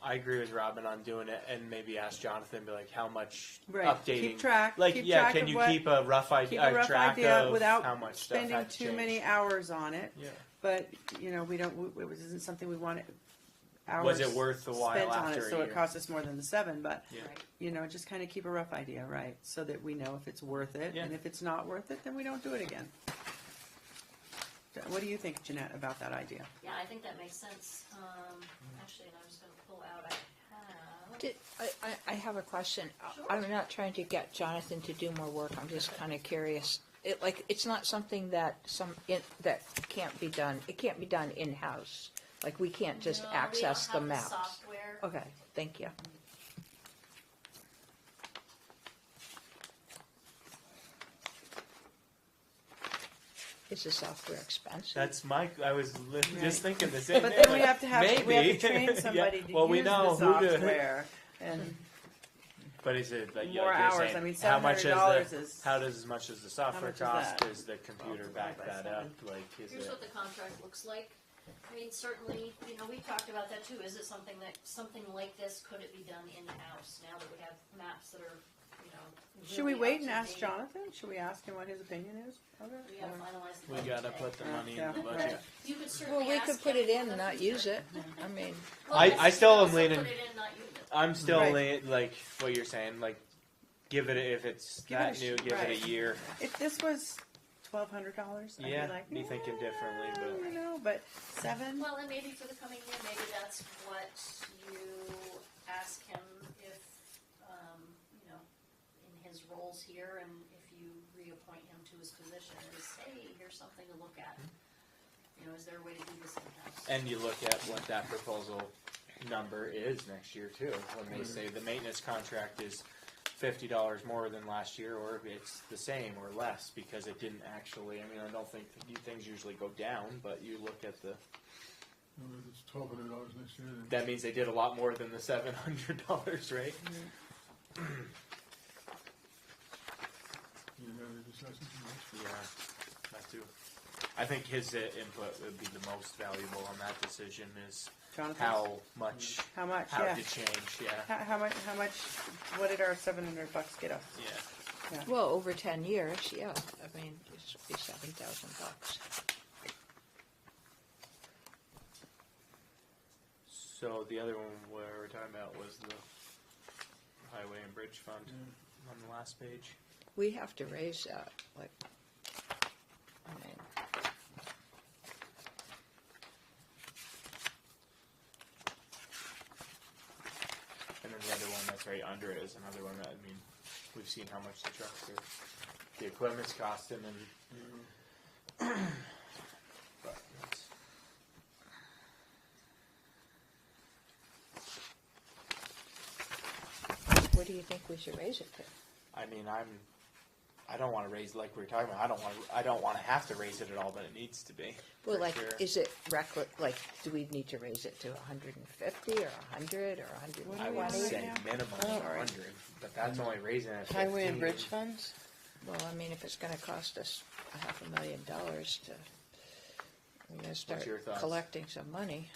I agree with Robin on doing it, and maybe ask Jonathan, be like, how much Right. updating. Keep track. Like, keep yeah, track can of you what- keep a rough keep idea, a rough track idea of without how much stuff spending had to too change? mage hours on it. Yeah. But we don't. It isn't something we want. Hours Was it worth the while spent on after it, a so year? it costs us more than the 7. But Yeah. Right. just kind of keep a rough idea, right? So that we know if it's worth it, Yeah. and if it's not worth it, then we don't do it again. What do you think, Jeanette, about that idea? Yeah, I think that makes sense. Actually, and I was gonna pull out, I have a question. Sure. I'm not trying to get Jonathan to do more work. I'm just kind of curious. It's not something that that can't be done. It can't be done in house. Like we can't just No, access we the don't have maps. software. Okay, thank you. Is the software expensive? That's I was Right. just thinking the same But thing. then we have to Maybe. train somebody Yeah. to Well, we use know the who to- software, and But is it like more you're hours. saying, I mean, how much $700 is is. how does as much as the software much is cost? that? Does the computer Multiplied back by that 7. up? Like, is Here's it? what the contract looks like. I mean, certainly, we talked about that too. Is it something like this, could it be done in-house now that we have maps that are, Should we really wait up and to ask date? Jonathan? Should we ask him what his opinion is? We gotta finalize the We budget gotta today. put the money Yeah. in the budget. You could certainly Well, we ask could put him it in for and the not future. use it. I mean, Well, I that's- still you am also leaning- Put it in, not use it. I'm still Right. like what you're saying. Like, give it if it's Give that it a new, sh- give it right. a year. If this was $1,200, I'd Yeah, be like, be thinking differently, but- but 7. Well, and maybe for the coming year, maybe that's what you ask him if, in his roles here, and if you reappoint him to his position, is, hey, here's something to look at. Is there a way to do this in-house? And you look at what that proposal number is next year too. When they say the maintenance contract is $50 more than last year, or if it's the same or less because it didn't actually. I mean, I don't think things usually go down, but you look at the. If it's $1,200 next year, then That means they did a lot more than the $700, right? you gotta decide something else. Yeah, that too. I think his input would be the most valuable on that decision. Is Jonathan? how much How much? how Yeah. to change. Yeah, How much? How much? What did our $700 get us? yeah. well, over 10 years, yeah. I mean, it should be $7,000. So the other one we were talking about was the highway and bridge fund on the last page. We have to raise that, I mean, And then the other one that's right under it is another one that, I mean, we've seen how much the trucks are, the equipment's costing and. But that's, what do you think we should raise it to? I mean, I don't want to raise like we were talking about. I don't want to have to raise it at all, but it needs to be. Well, for like, sure. is it do we need to raise it to 150 or 100 or What 120? do I we would want say right now? minimum Oh. 100, but that's only raising it. Highway and 15. bridge funds? Well, I mean, if it's gonna cost us $500,000 to, we're gonna start your thoughts? collecting some money.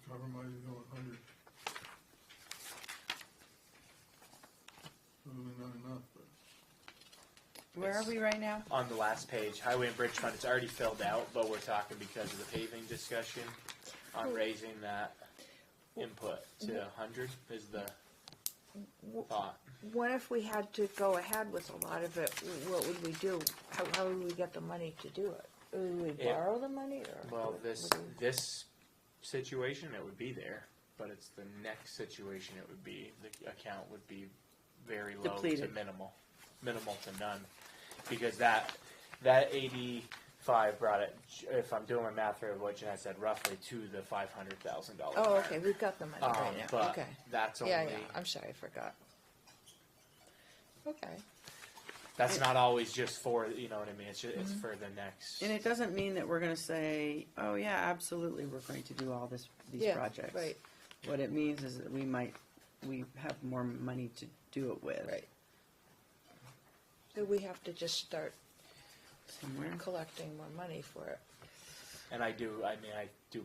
Compromise is going 100. Probably not enough, but Where are we right now? On the last page, highway and bridge fund, it's already filled out, but we're talking because of the paving discussion on raising that input to 100 is the thought. What if we had to go ahead with a lot of it? What would we do? How would we get the money to do it? Would we Yeah. borrow the money, or? Well, would this situation, it would be there, but it's the next situation, it would be, the account would be very low to Depleted. minimal to none. Because that 85 brought it, if I'm doing my math right, what Jeanette said, roughly to the $500,000. Oh, okay, we've got the money right now, But okay. that's only, Yeah, I'm sorry, I forgot. Okay. that's not always just for, you know what I mean, it's just, it's for the next. And it doesn't mean that we're gonna say, oh yeah, absolutely, we're going to do all these Yeah, projects. right. What it means is that we have more money to do it with. Right. So we have to just start Somewhere. collecting more money for it. And I do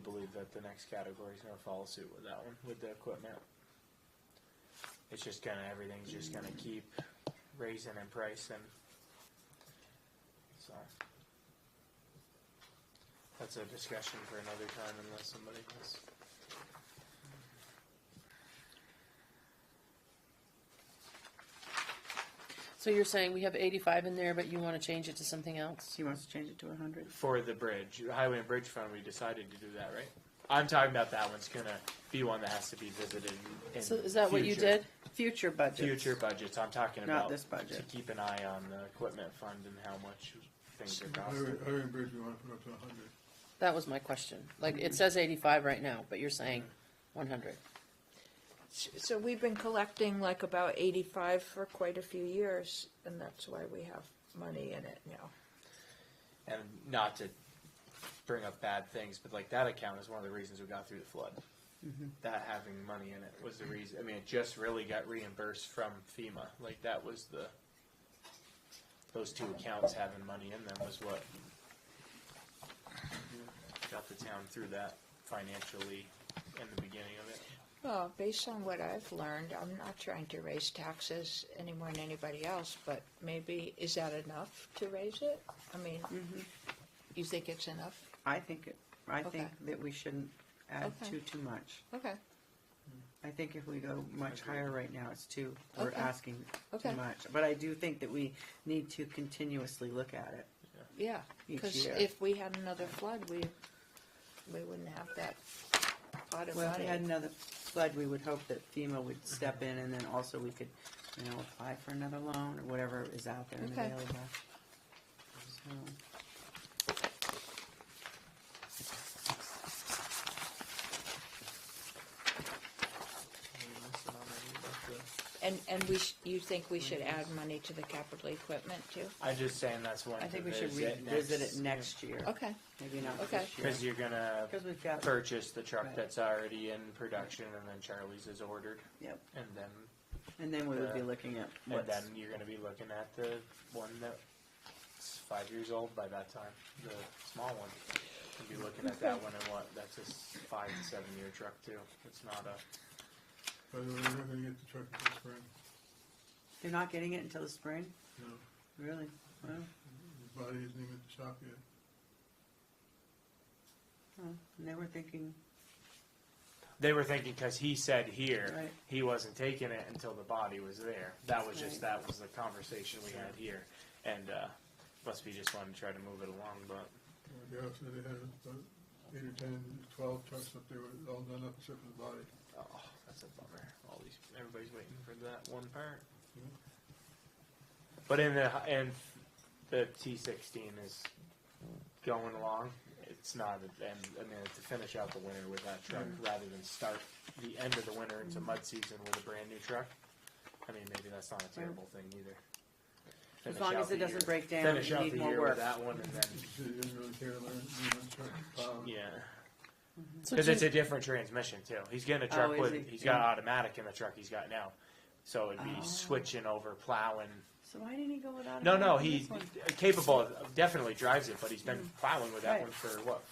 believe that the next category is gonna follow suit with that one, with the equipment. It's just gonna, everything's just gonna keep raising in price and, so. That's a discussion for another time unless somebody has. So you're saying we have 85 in there, but you want to change it to something else? He wants to change it to 100. For the bridge, the highway and bridge fund, we decided to do that, right? I'm talking about that one's gonna be one that has to be visited in So is that what you future- did? Future budgets. Future budgets, I'm talking Not about this budget. to keep an eye on the equipment fund and how much things are highway costing. highway and bridge, we wanna put up to 100. That was my question. Like, it says 85 right now, but you're saying 100. So we've been collecting like about 85 for quite a few years, and that's why we have money in it now. And not to bring up bad things, but like that account is one of the reasons we got through the flood. That having money in it was the reason. I mean, it just really got reimbursed from FEMA. Like that was those two accounts having money in them was what got the town through that financially in the beginning of it. Well, based on what I've learned, I'm not trying to raise taxes any more than anybody else, but maybe, is that enough to raise it? I mean, you think it's enough? I think Okay. that we shouldn't add Okay. too much. Okay, I think if we go much higher right now, it's we're Okay. asking Okay. too much. But I do think that we need to continuously look at it. yeah, Each because year. if we had another flood, we wouldn't have that pot of Well, if we had money. another flood, we would hope that FEMA would step in, and then also we could, apply for another loan or whatever is out there and Okay. available. So, And you think we should add money to the capital equipment too? I'm just saying that's one I think to we should visit revisit it next year. Okay, Maybe not Okay. this year. Because you're gonna Because we've got, purchase the truck Right. that's already in production, and then Charlie's is ordered, yep. and then And then we would be looking at and what's, then you're gonna be looking at the one that's 5 years old by that time, the small one. You'll be looking at that one and that's a 5 to 7 year truck too. It's not a. By the way, we're not gonna get the truck this spring. they're not getting it until the spring? No, Really? Well, the body isn't even at the shop yet. and they were thinking, They were thinking because he said here Right. he wasn't taking it until the body was there. That was just Right. that was the conversation we had here, and must be just wanting to try to move it along, but. They also they had about 8 or 10, 12 trucks up there, with all done up except for the body. Oh, that's a bummer. Everybody's waiting for that one part. Yeah. But in the T16 is going along. It's not, and I mean to finish out the winter with that truck rather than start the end of the winter into mud season with a brand new truck. I mean maybe that's not a terrible thing either. as Finish long out as the it doesn't year- break down, Finish you out need the more year work. with that one, and then He said he didn't really care to learn the truck. yeah. So Because Jim- it's a different transmission too. He's getting a truck Oh, is with he? he's got Yeah. automatic in the truck he's got now, so it'd be Oh. switching over plowing So why didn't he go without a? No, medic on he this one? capable of, definitely drives it, but he's been plowing with that Right. one for what?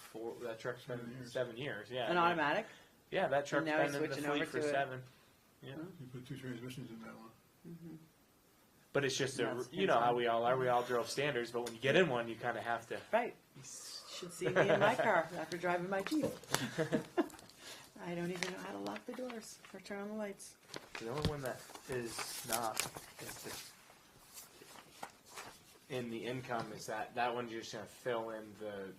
That truck's been 7 years. Yeah. An automatic? Yeah, that truck's now been he's in the switching fleet over for to it. 7. Yeah. You put 2 transmissions in that one. But it's just That's you know how hands-on. we all are. We all drove standards, but when you get in one, you kind of have to. Right. You should see me in my car after driving my Jeep. I don't even know how to lock the doors or turn on the lights. The only one that is not in the income is that one's just gonna fill in the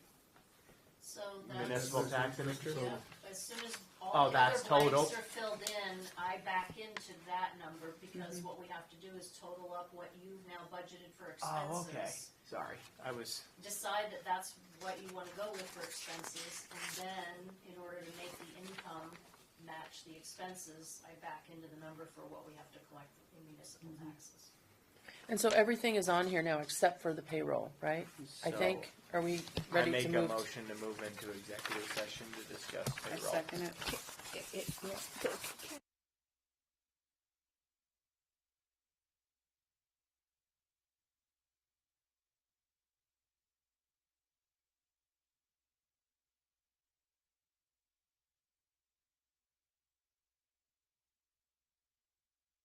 So that's, municipal tax and interest. yeah, as soon as Oh, all the that's other total? blanks are filled in, I back into that number, because what we have to do is total up what you've now budgeted for Oh, okay. expenses. Sorry, I was. Decide that that's what you wanna go with for expenses, and then, in order to make the income match the expenses, I back into the number for what we have to collect in municipal taxes. And so everything is on here now except for the payroll, right? I So, think, are we I ready make to a move? motion to move into executive session to discuss I payroll. second it. Yeah,